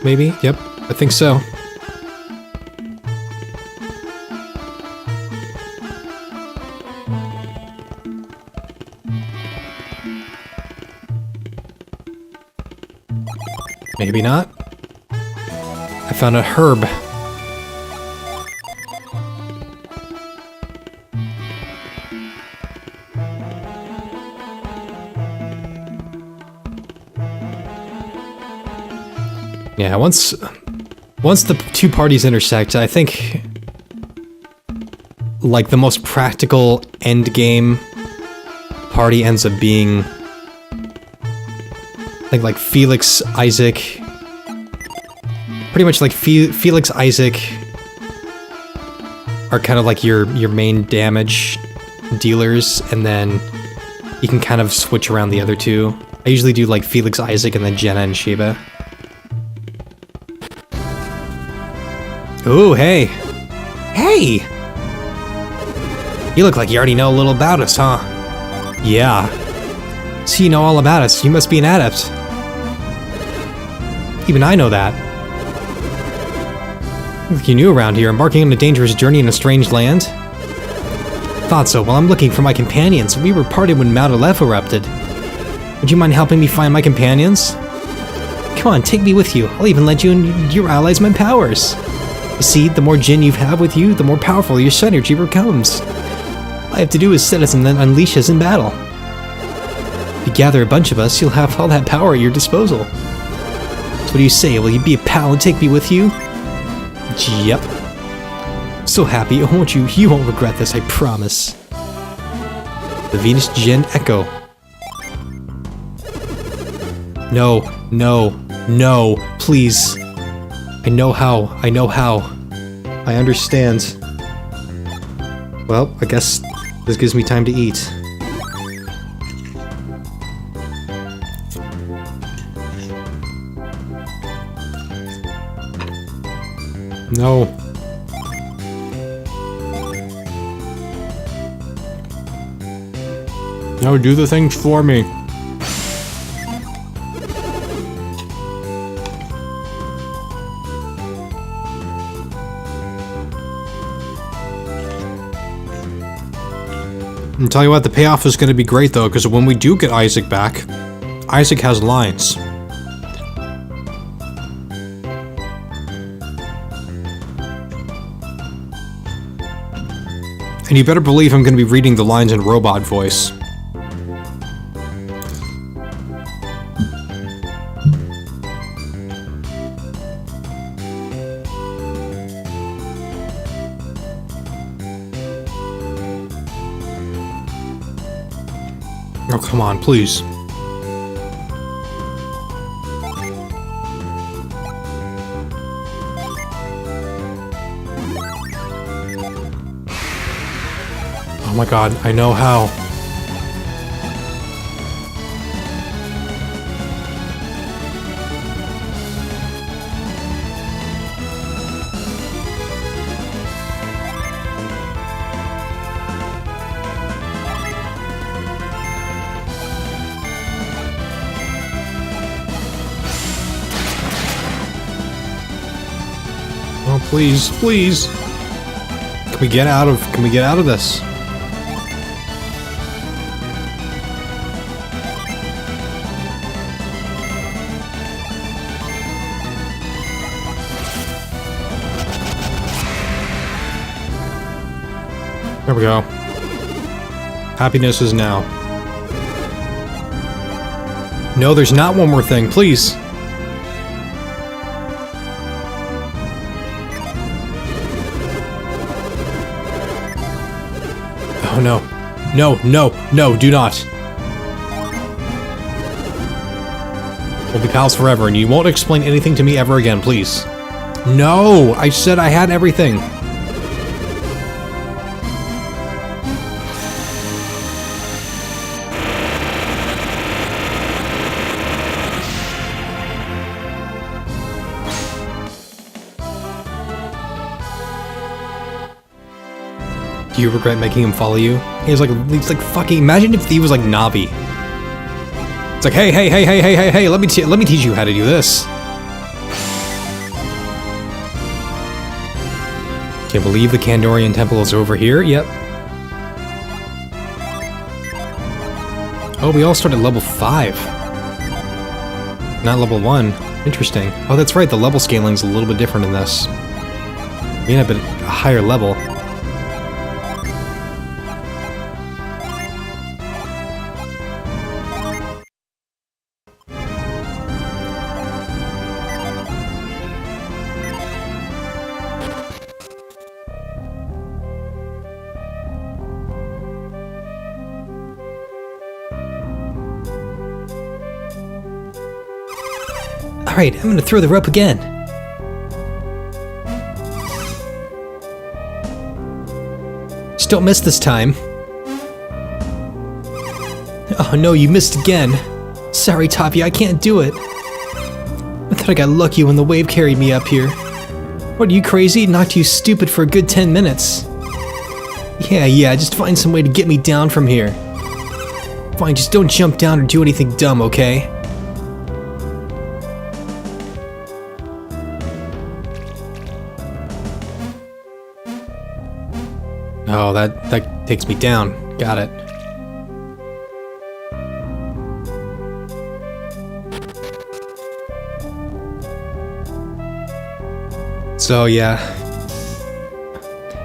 maybe? Yep, I think so. Maybe not. I found a herb. Yeah, once the two parties intersect, I think, like, the most practical end game party ends up being, I think, like, Felix, Isaac, pretty much like Felix, Isaac are kind of like your main damage dealers, and then you can kind of switch around the other two. I usually do like Felix, Isaac, and then Jenna and Sheba. Ooh, hey! Hey! You look like you already know a little about us, huh? Yeah. So you know all about us. You must be an adept. Even I know that. Look, you new around here, embarking on a dangerous journey in a strange land? Thought so. Well, I'm looking for my companions. We were parted when Mount Aleph erupted. Would you mind helping me find my companions? Come on, take me with you. I'll even let you and your allies my powers. You see, the more Jinn you have with you, the more powerful your synergy becomes. All I have to do is set us and then unleash us in battle. If you gather a bunch of us, you'll have all that power at your disposal. So what do you say? Will you be a pal and take me with you? Yep. So happy, won't you? You won't regret this, I promise. The Venus Jinn Echo. No, no, no, please. I know how. I understand. Well, I guess this gives me time to eat. No. No, do the things for me. And tell you what, the payoff is going to be great though, because when we do get Isaac back, Isaac has lines. And you better believe I'm going to be reading the lines in robot voice. Oh, come on, please. Oh my god, I know how. Oh, please, please. Can we get out of this? There we go. Happiness is now. No, there's not one more thing, please. Oh no. No, no, no, do not. We'll be pals forever, and you won't explain anything to me ever again, please. No! I said I had everything. Do you regret making him follow you? He's like fucking. Imagine if he was like Navi. It's like, hey, hey, hey, hey, hey, hey, hey. Let me teach you how to do this. Can't believe the Kandorian Temple is over here. Yep. Oh, we all start at level 5. Not level 1. Interesting. Oh, that's right. The level scaling's a little bit different in this. Being a bit a higher level. Alright, I'm gonna throw the rope again. Just don't miss this time. Oh no, you missed again. Sorry, Tavi, I can't do it. I thought I got lucky when the wave carried me up here. What, are you crazy? Knocked you stupid for a good 10 minutes. Yeah, just find some way to get me down from here. Fine, just don't jump down or do anything dumb, okay? Oh, that takes me down. Got it. So yeah,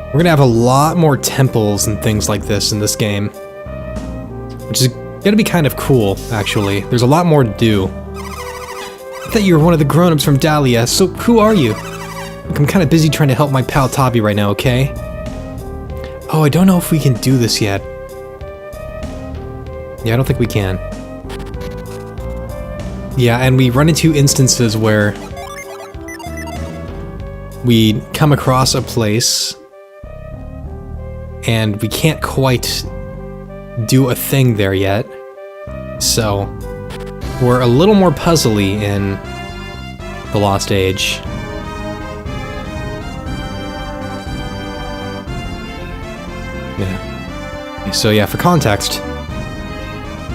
we're gonna have a lot more temples and things like this in this game, which is gonna be kind of cool, actually. There's a lot more to do. I thought you were one of the grown-ups from Dahlia, so who are you? Look, I'm kind of busy trying to help my pal Tavi right now, okay? Oh, I don't know if we can do this yet. Yeah, I don't think we can. Yeah, and we run into instances where we come across a place and we can't quite do a thing there yet. So, we're a little more puzzly in The Lost Age. Yeah. Okay, so yeah, for context,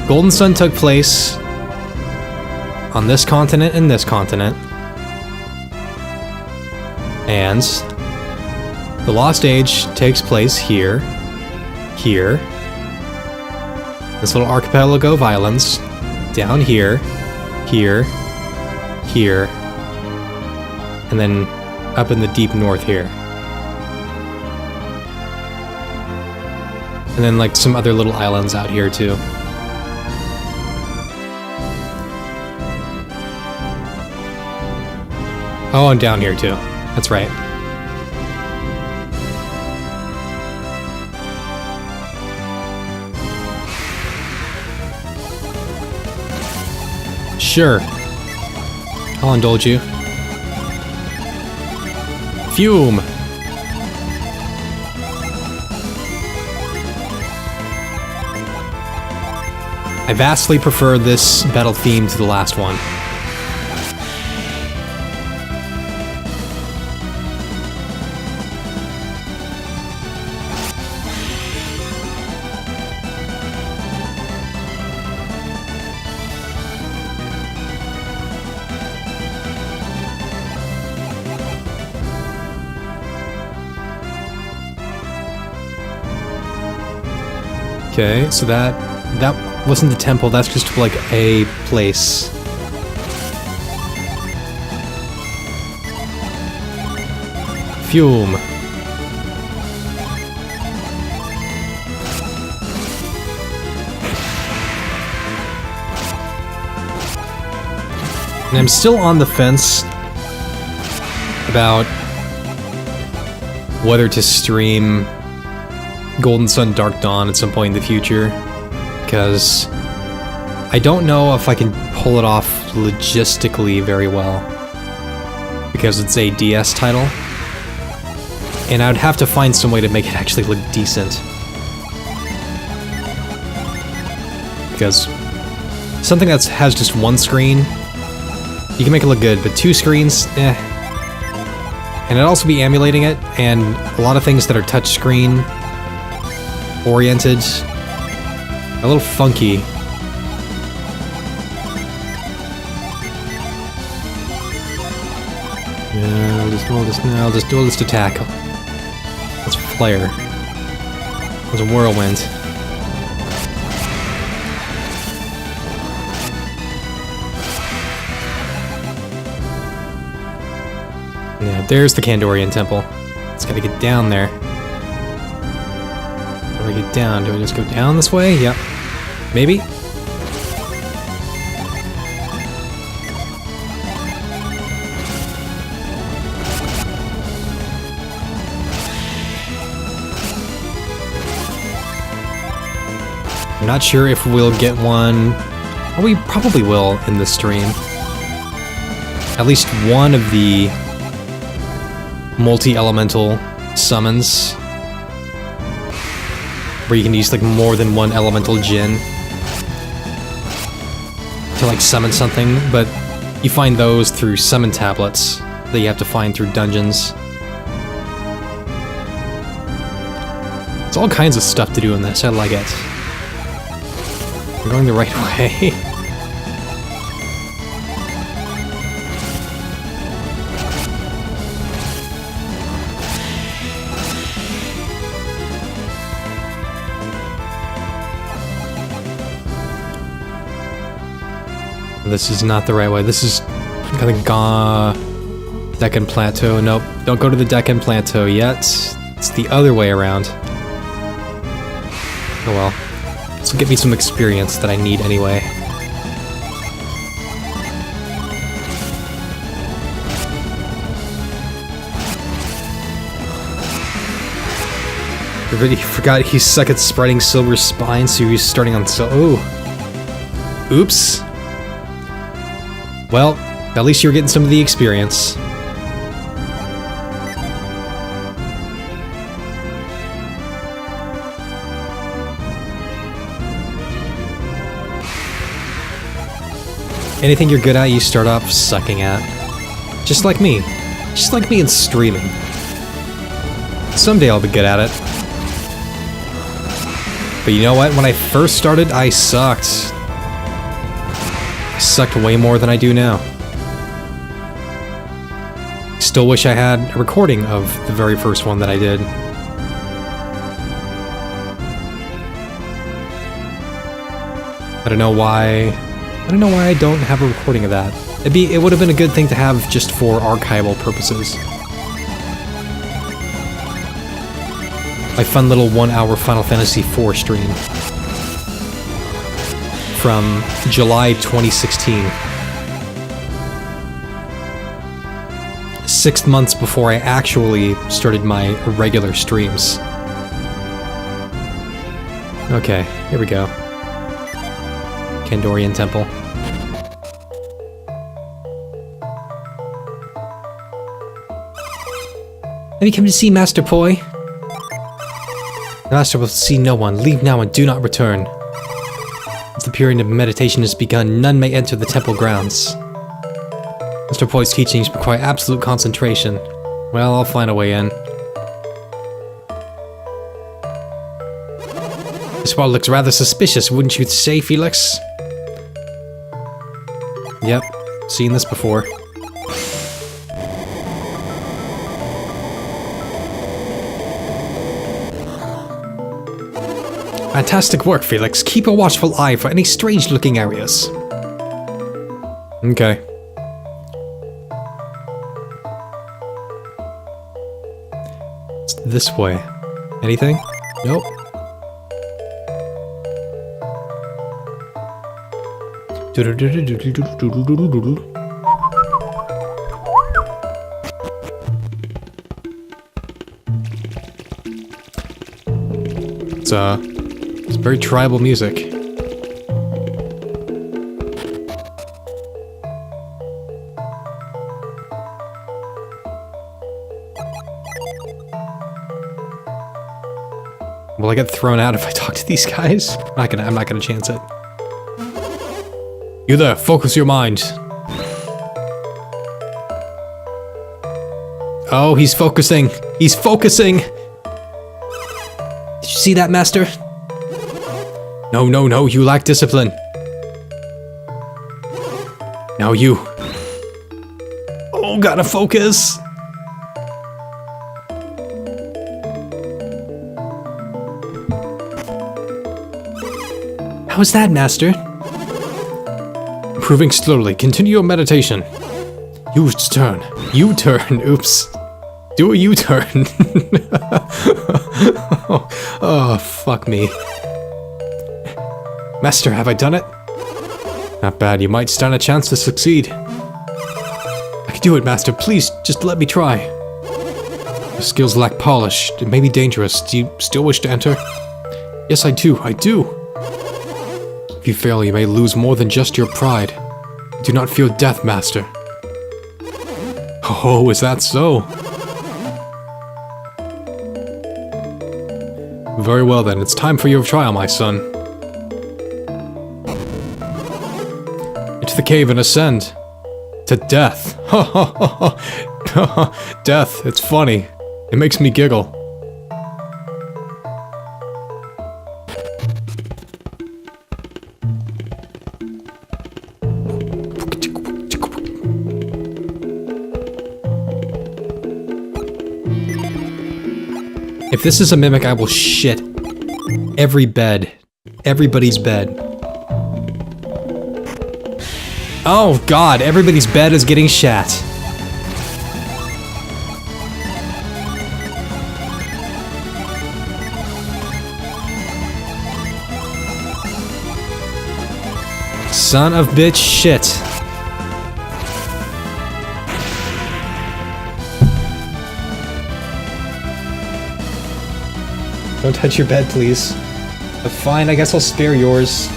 Golden Sun took place on this continent and this continent. And The Lost Age takes place here, here, this little archipelago of islands, down here, here, here, and then up in the deep north here. And then like some other little islands out here too. Oh, and down here too. That's right. Sure. I'll indulge you. Fume! I vastly prefer this battle theme to the last one. Okay, so that wasn't the temple, that's just like a place. Fume. And I'm still on the fence about whether to stream Golden Sun Dark Dawn at some point in the future, because I don't know if I can pull it off logistically very well, because it's a DS title, and I would have to find some way to make it actually look decent. Because something that has just one screen, you can make it look good, but two screens, eh. And it'd also be emulating it, and a lot of things that are touchscreen oriented, a little funky. Yeah, I'll just roll this now. I'll just do this attack. That's flare. That's a whirlwind. Yeah, there's the Kandorian Temple. It's gotta get down there. How do I get down? Do I just go down this way? Yep. Maybe? I'm not sure if we'll get one. Oh, we probably will in this stream. At least one of the multi-elemental summons, where you can use like more than one elemental djinn to like summon something, but you find those through summon tablets that you have to find through dungeons. There's all kinds of stuff to do in this, I like it. I'm going the right way. This is not the right way. This is kind of Deccan Plateau. Nope, don't go to the Deccan Plateau yet. It's the other way around. Oh well. This will get me some experience that I need anyway. Everybody forgot he's stuck at spreading Silver Spine, so he's starting on oh. Oops. Well, at least you're getting some of the experience. Anything you're good at, you start off sucking at. Just like me. Just like me in streaming. Someday I'll be good at it. But you know what? When I first started, I sucked. I sucked way more than I do now. Still wish I had a recording of the very first one that I did. I don't know why I don't have a recording of that. It would have been a good thing to have just for archival purposes. My fun little 1-hour Final Fantasy IV stream from July 2016. 6 months before I actually started my regular streams. Okay, here we go. Kandorian Temple. Have you come to see Master Poi? The Master will see no one. Leave now and do not return. Once the period of meditation has begun, none may enter the temple grounds. Master Poi's teachings require absolute concentration. Well, I'll find a way in. This wall looks rather suspicious, wouldn't you say, Felix? Yep, seen this before. Fantastic work, Felix. Keep a watchful eye for any strange-looking areas. Okay. It's this way. Anything? Nope. It's very tribal music. Will I get thrown out if I talk to these guys? I'm not gonna chance it. You there, focus your mind. Oh, he's focusing. He's focusing. Did you see that, Master? No, no, no, you lack discipline. Now you. Oh, gotta focus. How is that, Master? Improving slowly. Continue your meditation. U-turn. U-turn. Oops. Do a U-turn. Oh, fuck me. Master, have I done it? Not bad. You might stand a chance to succeed. I can do it, Master. Please, just let me try. Your skills lack polish. It may be dangerous. Do you still wish to enter? Yes, I do. I do. If you fail, you may lose more than just your pride. Do not fear death, Master. Oh, is that so? Very well then, it's time for your trial, my son. Into the cave and ascend. To death. Death, it's funny. It makes me giggle. If this is a mimic, I will shit every bed. Everybody's bed. Oh god, everybody's bed is getting shat. Son of bitch shit. Don't touch your bed, please. But fine, I guess I'll spare yours.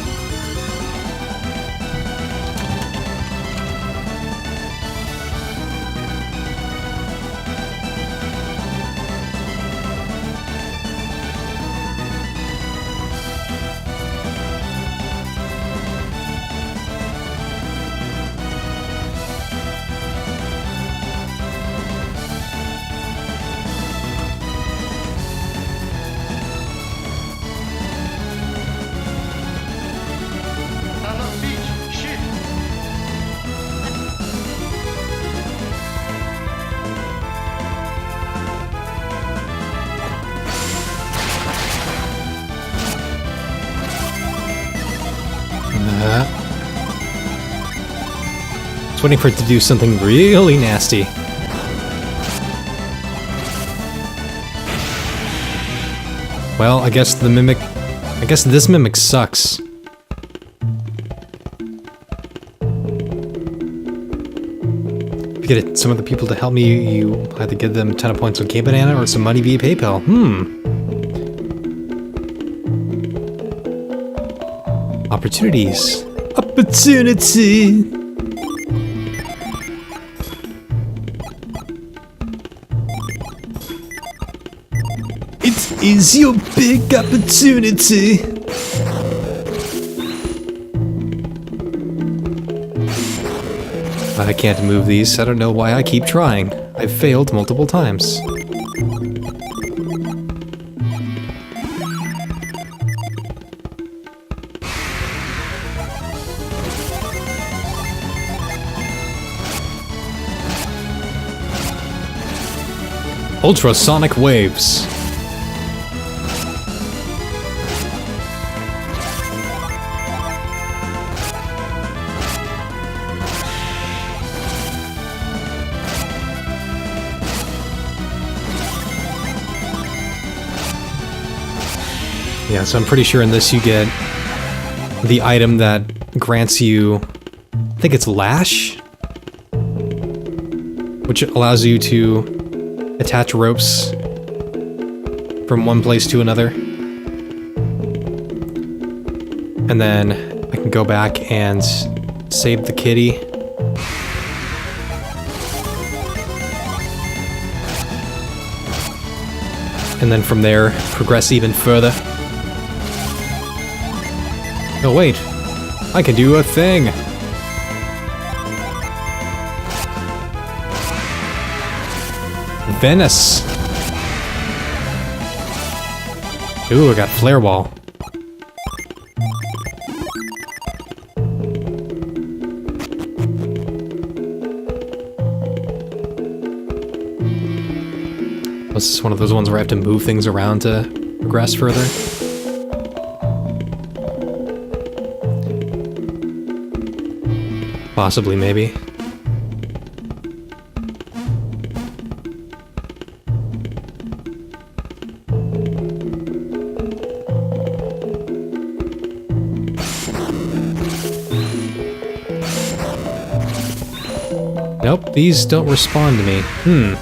I was waiting for it to do something really nasty. Well, I guess the mimic... I guess this mimic sucks. If you get some of the people to help me, you either give them 10 points on K-Banana or some money via PayPal. Opportunities. Opportunity! is your big opportunity. I can't move these. I don't know why I keep trying. I've failed multiple times. Ultrasonic waves. Yeah, so I'm pretty sure in this you get the item that grants you, I think it's Lash? Which allows you to attach ropes from one place to another. And then I can go back and save the kitty. And then from there, progress even further. Oh wait, I can do a thing! Venice! Ooh, I got Flare Wall. This is one of those ones where I have to move things around to progress further. Possibly, maybe. Nope, these don't respond to me.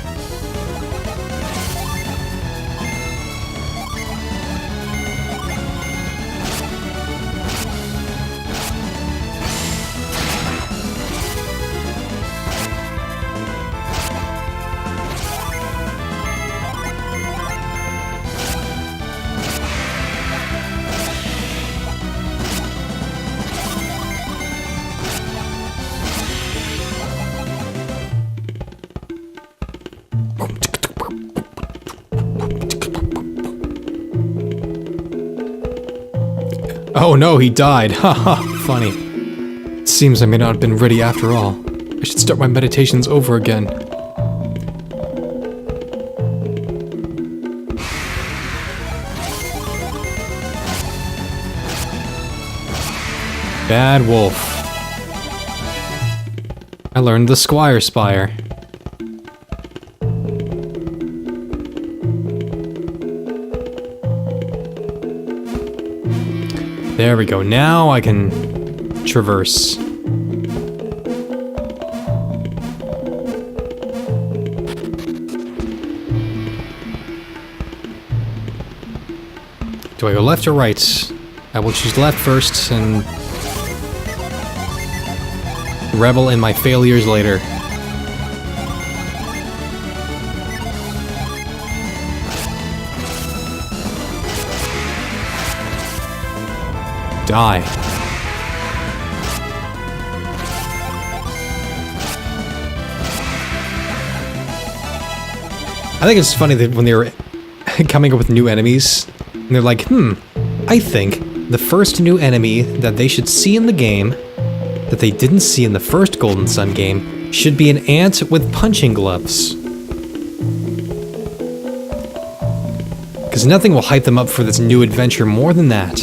Oh no, he died. Haha, funny. It seems I may not have been ready after all. I should start my meditations over again. Bad wolf. I learned the Squire Spire. There we go, now I can traverse. Do I go left or right? I will choose left first and revel in my failures later. Die. I think it's funny that when they were coming up with new enemies, and they're like, I think the first new enemy that they should see in the game, that they didn't see in the first Golden Sun game, should be an ant with punching gloves. Because nothing will hype them up for this new adventure more than that.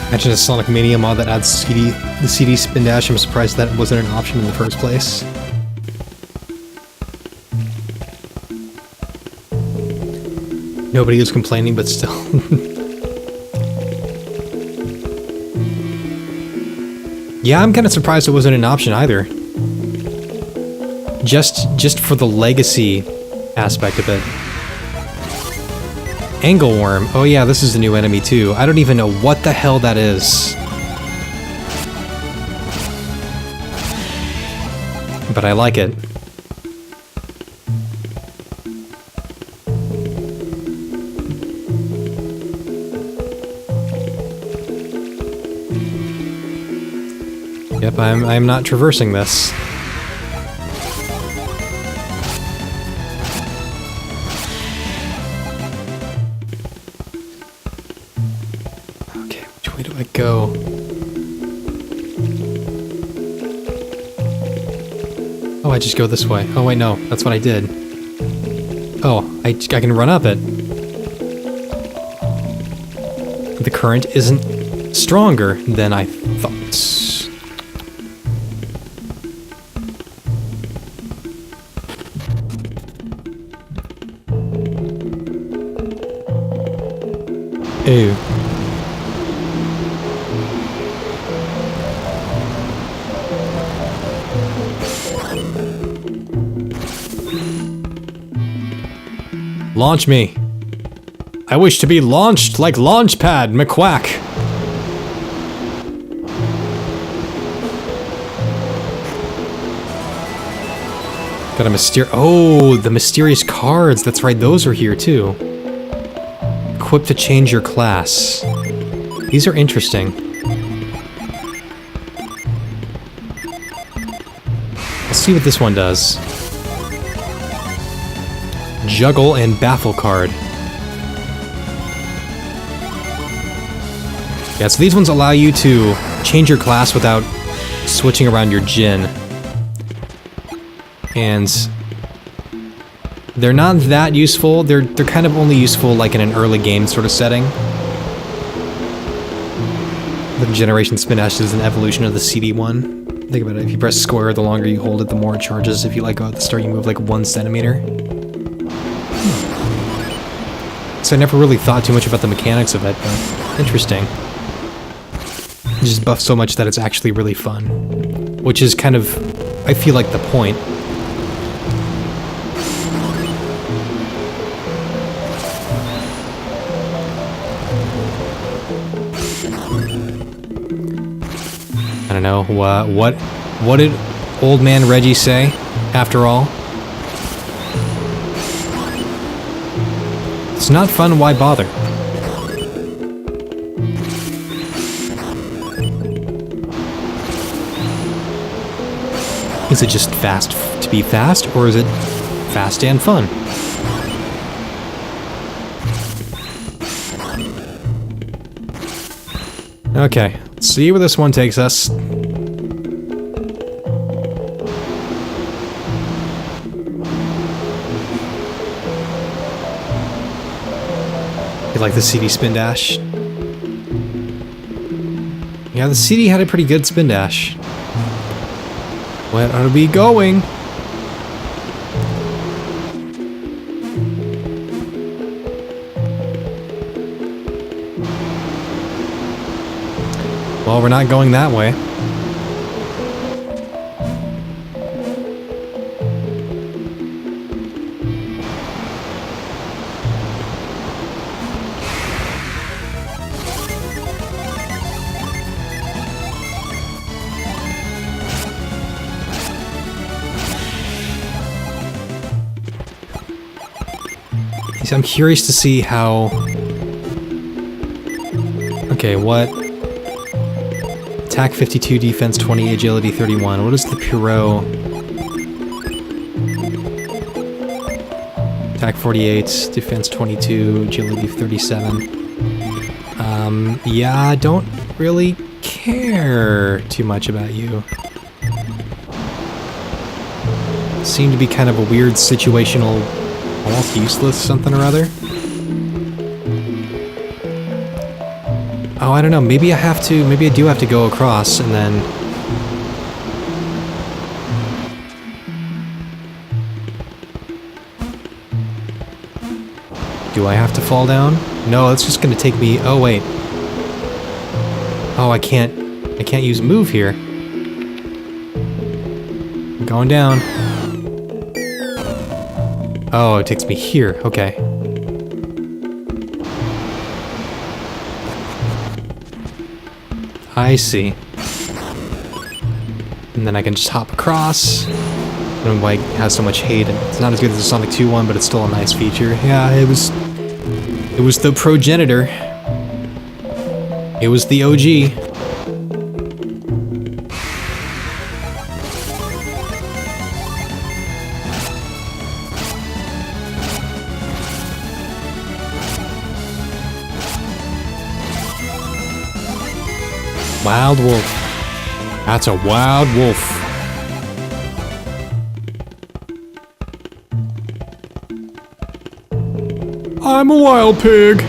Imagine a Sonic Mania mod that adds the CD spin dash. I'm surprised that wasn't an option in the first place. Nobody was complaining, but still. Yeah, I'm kind of surprised it wasn't an option either. Just for the legacy aspect of it. Angleworm. Oh yeah, this is a new enemy too. I don't even know what the hell that is. But I like it. Yep, I'm not traversing this. Okay, which way do I go? Oh, I just go this way. Oh wait, no, that's what I did. Oh, I can run up it. The current isn't stronger than I thought. Ew. Launch me. I wish to be launched like Launchpad McQuack. Got a oh, the mysterious cards. That's right, those are here too. Equip to change your class. These are interesting. Let's see what this one does. Juggle and Baffle card. Yeah, so these ones allow you to change your class without switching around your Jin. And they're not that useful. They're kind of only useful like in an early game sort of setting. The Generation Spin Dash is an evolution of the CD one. Think about it, if you press square, the longer you hold it, the more it charges. If you let go at the start, you move like 1 centimeter. So I never really thought too much about the mechanics of it, but interesting. It just buffs so much that it's actually really fun. Which is kind of, I feel like, the point. I don't know, what did Old Man Reggie say, after all? It's not fun, why bother? Is it just fast to be fast, or is it fast and fun? Okay, let's see where this one takes us. You like the CD Spin Dash? Yeah, the CD had a pretty good Spin Dash. Where are we going? Well, we're not going that way. I'm curious to see how... Okay, what? Attack 52, defense 20, agility 31. What is the Puro? Attack 48, defense 22, agility 37. Yeah, I don't really care too much about you. Seem to be kind of a weird situational... almost useless something or other. Oh, I don't know, maybe I do have to go across and then... Do I have to fall down? No, it's just gonna take me... Oh, wait. Oh, I can't use move here. Going down. Oh, it takes me here. Okay. I see. And then I can just hop across. I don't know why it has so much hate. It's not as good as the Sonic 2 one, but it's still a nice feature. Yeah, it was the progenitor. It was the OG. Wild wolf. That's a wild wolf. I'm a wild pig.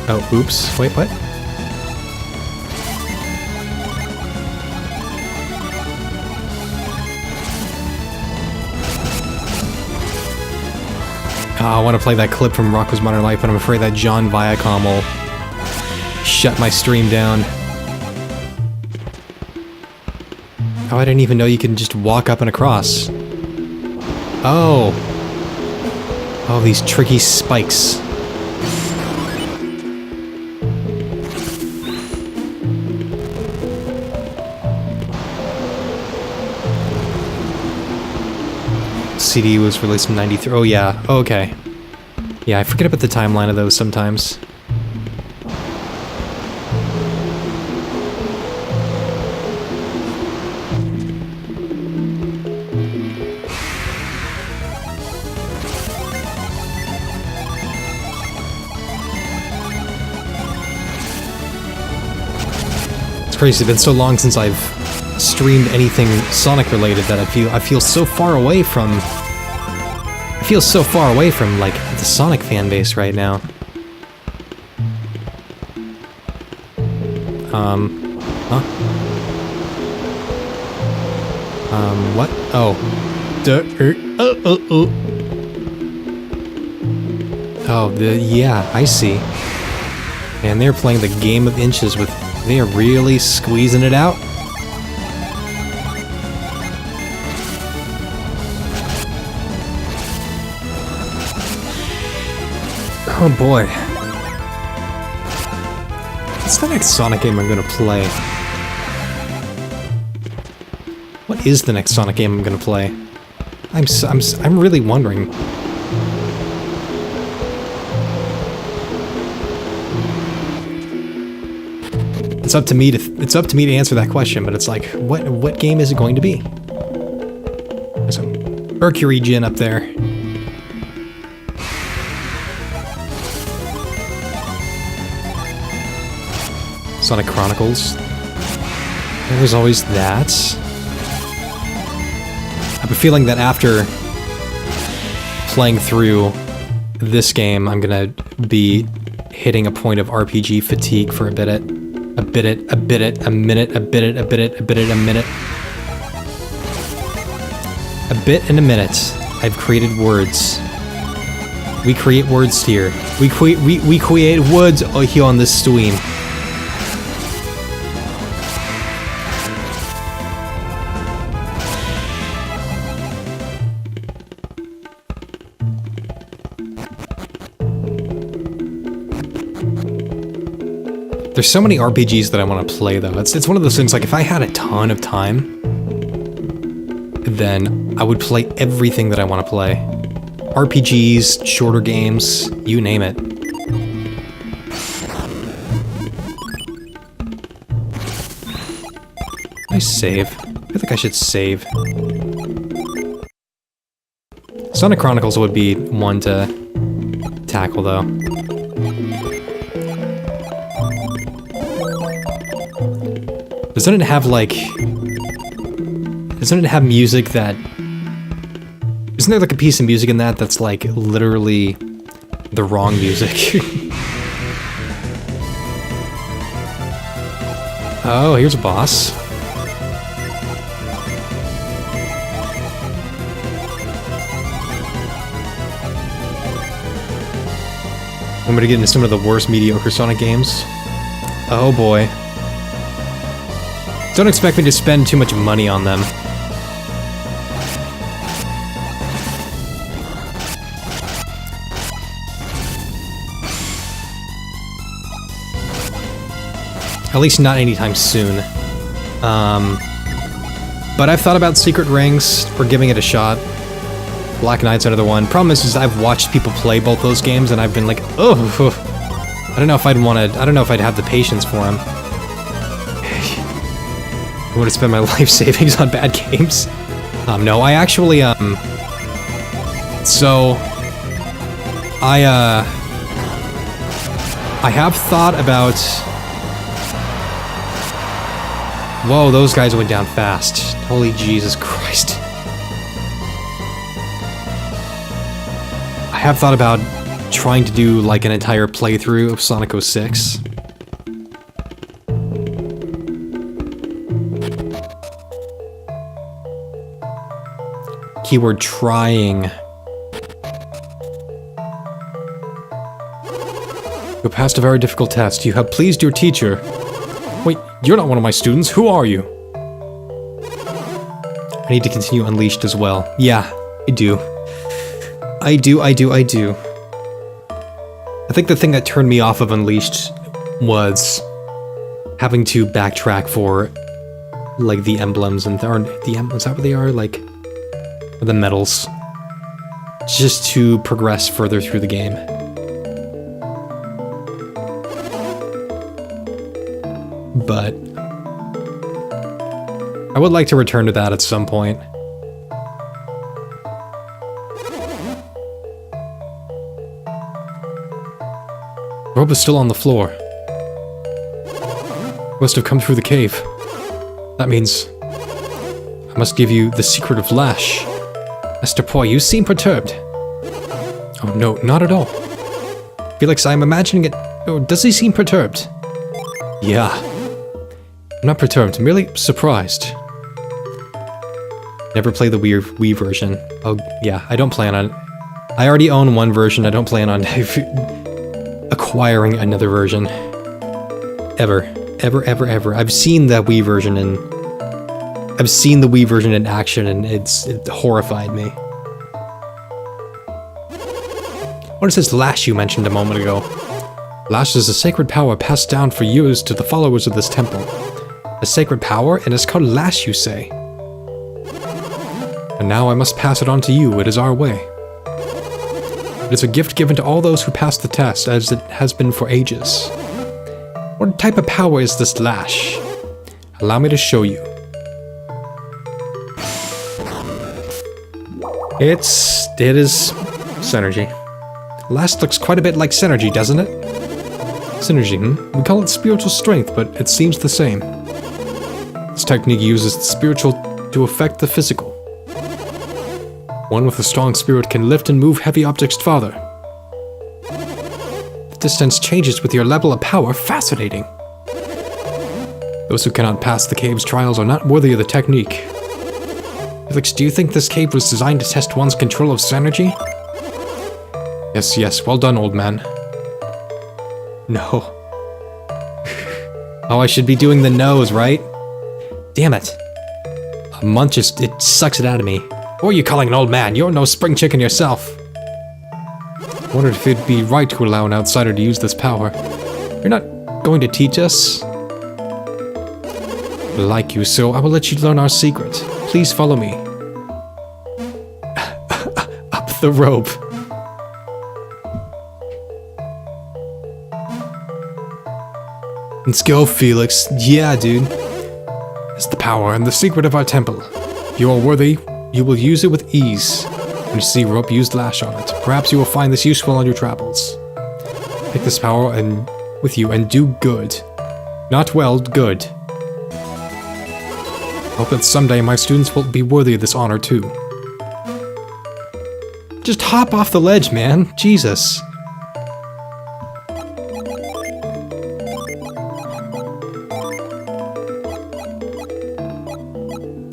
Oh, oops. Wait, what? Oh, I want to play that clip from Rocko's Modern Life, but I'm afraid that John Viacom will shut my stream down. Oh, I didn't even know you can just walk up and across. Oh. Oh, these tricky spikes. CD was released in 93. Oh yeah, okay. Yeah, I forget about the timeline of those sometimes. It's crazy, it's been so long since I've streamed anything Sonic related that I feel so far away from like the Sonic fan base right now. Huh? What? Oh. Oh, yeah, I see. And they're playing the game of inches with, they are really squeezing it out. Oh boy. What's the next Sonic game I'm gonna play? What is the next Sonic game I'm gonna play? I'm really wondering. It's up to me to answer that question, but it's like, what game is it going to be? There's a Mercury Gin up there. Sonic Chronicles. There's always that. I have a feeling that after playing through this game, I'm gonna be hitting a point of RPG fatigue for a bit and a minute. I've created words. We create words here. We create words here on this stream. There's so many RPGs that I want to play, though. It's one of those things, like, if I had a ton of time, then I would play everything that I want to play. RPGs, shorter games, you name it. I save. I think I should save. Sonic Chronicles would be one to tackle, though. Doesn't it have, like... Doesn't it have music that... Isn't there, like, a piece of music in that that's, like, literally the wrong music? Oh, here's a boss. I'm gonna get into some of the worst mediocre Sonic games. Oh boy. Don't expect me to spend too much money on them. At least not anytime soon. But I've thought about Secret Rings for giving it a shot. Black Knight's another one. Problem is I've watched people play both those games and I've been like, oh, I don't know if I'd have the patience for them. I want to spend my life savings on bad games. No, I actually, so, I have thought about... Whoa, those guys went down fast. Holy Jesus Christ. I have thought about trying to do, like, an entire playthrough of Sonic 06. Keyword trying. You passed a very difficult test. You have pleased your teacher. Wait, you're not one of my students. Who are you? I need to continue Unleashed as well. Yeah, I do. I do. I think the thing that turned me off of Unleashed was having to backtrack for, like, the emblems and the emblems, is that what they are? Like, the medals. Just to progress further through the game. But I would like to return to that at some point. The rope is still on the floor. Must have come through the cave. That means I must give you the secret of Lash. Mr. Poi, you seem perturbed. Oh no, not at all. Felix, I'm imagining it. Oh, does he seem perturbed? Yeah. I'm not perturbed, merely surprised. Never play the Wii version. Oh, yeah, I don't plan on... I already own one version, I don't plan on acquiring another version. Ever. Ever. I've seen the Wii version in action and it horrified me. What is this Lash you mentioned a moment ago? Lash is a sacred power passed down for years to the followers of this temple. A sacred power, and it's called Lash, you say? And now I must pass it on to you, it is our way. It is a gift given to all those who pass the test, as it has been for ages. What type of power is this Lash? Allow me to show you. It is Synergy. Lash looks quite a bit like Synergy, doesn't it? Synergy, We call it spiritual strength, but it seems the same. This technique uses the spiritual to affect the physical. One with a strong spirit can lift and move heavy objects farther. The distance changes with your level of power. Fascinating. Those who cannot pass the cave's trials are not worthy of the technique. Felix, do you think this cave was designed to test one's control of Synergy? Yes, well done, old man. No. Oh, I should be doing the nose, right? Damn it. A month it sucks it out of me. What are you calling an old man? You're no spring chicken yourself. I wondered if it'd be right to allow an outsider to use this power. You're not going to teach us? Like you, so I will let you learn our secret. Please follow me. Up the rope. Let's go, Felix. Yeah, dude. It's the power and the secret of our temple. If you are worthy, you will use it with ease. When you see rope, use Lash on it. Perhaps you will find this useful on your travels. Take this power with you and do good. Not well, good. Hope that someday my students will be worthy of this honor too. Just hop off the ledge, man. Jesus.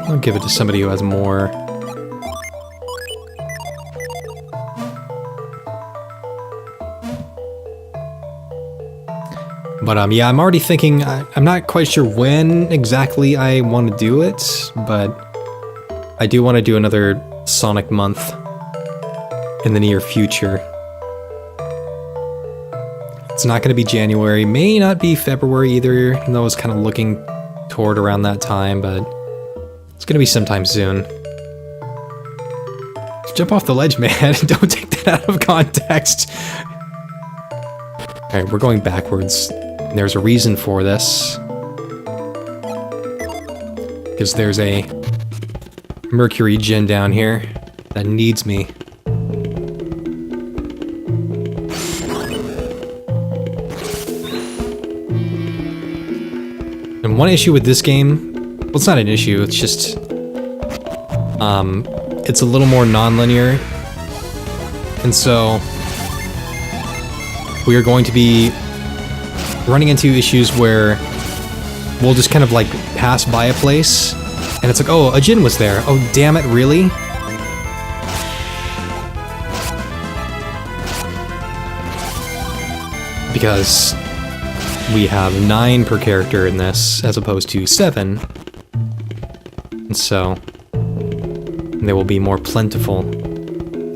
I'll give it to somebody who has more. But yeah, I'm already thinking, I'm not quite sure when exactly I want to do it, but I do want to do another Sonic month in the near future. It's not going to be January, may not be February either, even though I was kind of looking toward around that time, but it's going to be sometime soon. Jump off the ledge, man. Don't take that out of context. Alright, we're going backwards. There's a reason for this. Because there's a Mercury gen down here that needs me. And one issue with this game, well, it's not an issue, it's just, it's a little more non-linear. And so, we are going to be running into issues where we'll just kind of like pass by a place, and it's like, oh, a Jin was there. Oh, damn it, really? Because we have 9 per character in this, as opposed to 7. And so, they will be more plentiful.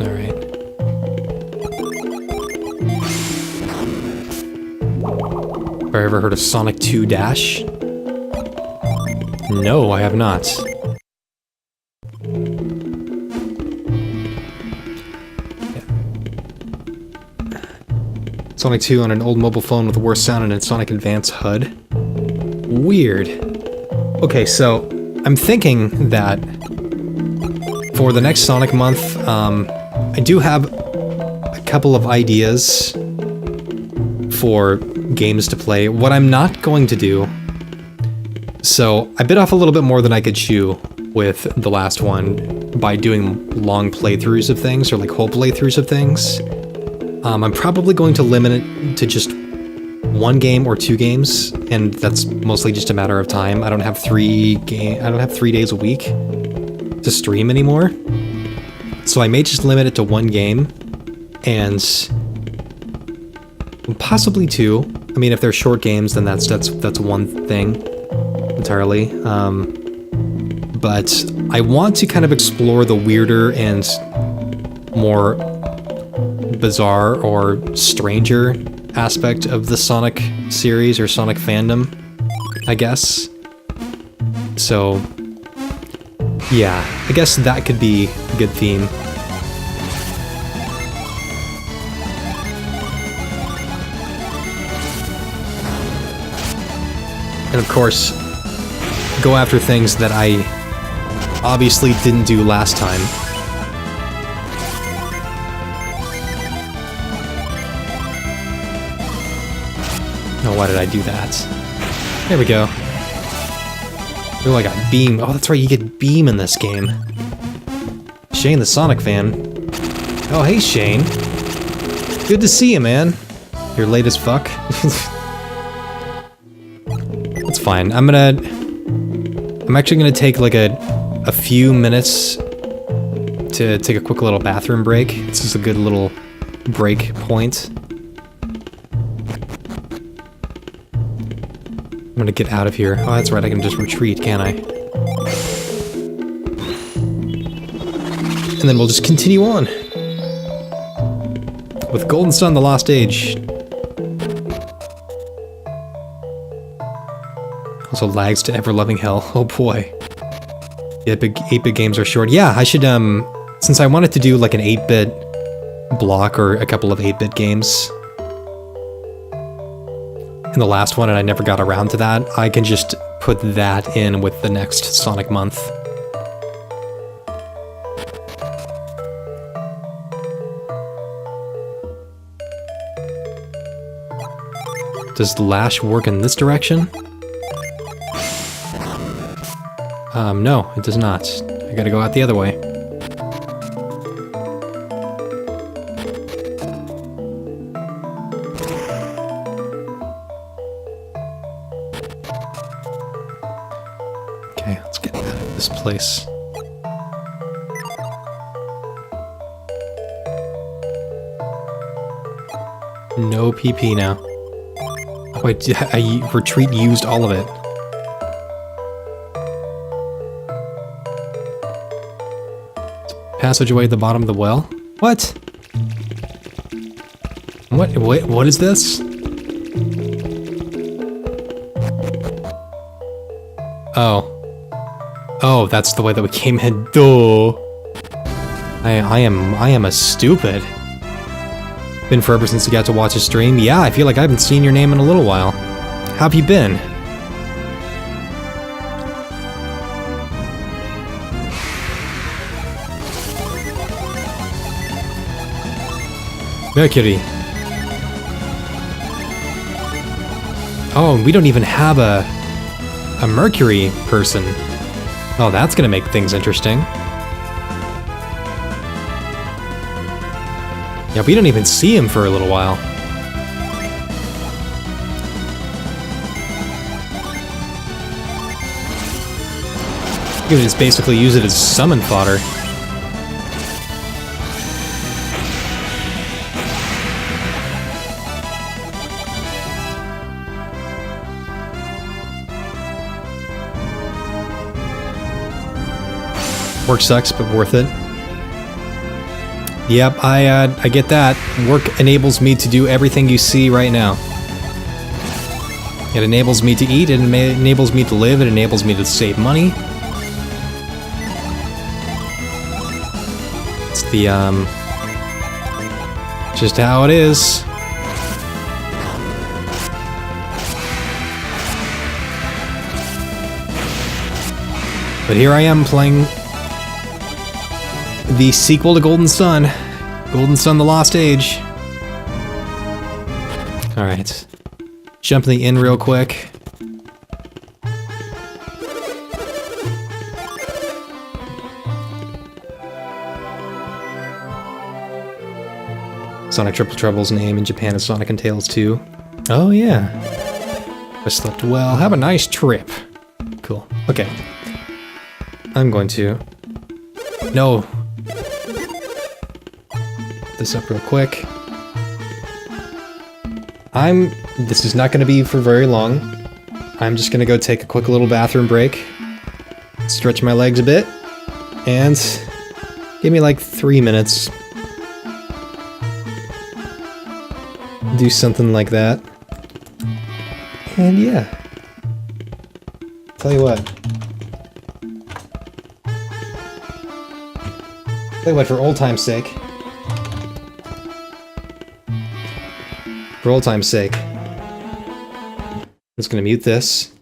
Alright. Have I ever heard of Sonic 2 Dash? No, I have not. Yeah. Sonic 2 on an old mobile phone with worse sound and a Sonic Advance HUD. Weird. Okay, so I'm thinking that for the next Sonic month, I do have a couple of ideas for games to play. What I'm not going to do, so I bit off a little bit more than I could chew with the last one by doing long playthroughs of things, or like whole playthroughs of things. I'm probably going to limit it to just 1 game or 2 games, and that's mostly just a matter of time. I don't have 3 days a week to stream anymore. So I may just limit it to 1 game, and possibly 2. I mean, if they're short games, then that's one thing entirely. But I want to kind of explore the weirder and more bizarre or stranger aspect of the Sonic series or Sonic fandom, I guess. So, yeah, I guess that could be a good theme. And of course, go after things that I obviously didn't do last time. Oh, why did I do that? There we go. Oh, I got Beam. Oh, that's right, you get Beam in this game. Shane, the Sonic fan. Oh, hey, Shane. Good to see you, man. You're late as fuck. That's fine. I'm actually gonna take like a few minutes to take a quick little bathroom break. This is a good little break point. I'm gonna get out of here. Oh, that's right, I can just retreat, can't I? And then we'll just continue on with Golden Sun: The Lost Age. Also lags to ever-loving hell. Oh boy. The 8-bit games are short. Yeah, I should, since I wanted to do like an 8-bit block or a couple of 8-bit games in the last one and I never got around to that, I can just put that in with the next Sonic month. Does the lash work in this direction? No, it does not. I gotta go out the other way. Okay, let's get out of this place. No PP now. Oh, I retreat used all of it. Passageway at the bottom of the well? What? What is this? Oh. Oh, that's the way that we came in. Duh. I am a stupid. Been forever since you got to watch a stream. Yeah, I feel like I haven't seen your name in a little while. How have you been? Mercury. Oh, we don't even have a Mercury person. Oh, that's gonna make things interesting. Yeah, we don't even see him for a little while. You can just basically use it as summon fodder. Work sucks, but worth it. Yep, I get that. Work enables me to do everything you see right now. It enables me to eat, it enables me to live, it enables me to save money. It's the, just how it is. But here I am playing the sequel to Golden Sun. Golden Sun: The Lost Age. Alright. Jump in the inn real quick. Sonic Triple Trouble's name in Japan is Sonic and Tails 2. Oh yeah. I slept well. Have a nice trip. Cool. Okay. I'm going to... No. This up real quick. This is not going to be for very long. I'm just going to go take a quick little bathroom break, stretch my legs a bit, and give me like 3 minutes. Do something like that. And yeah. Tell you what. For old time's sake. For old time's sake. I'm just gonna mute this.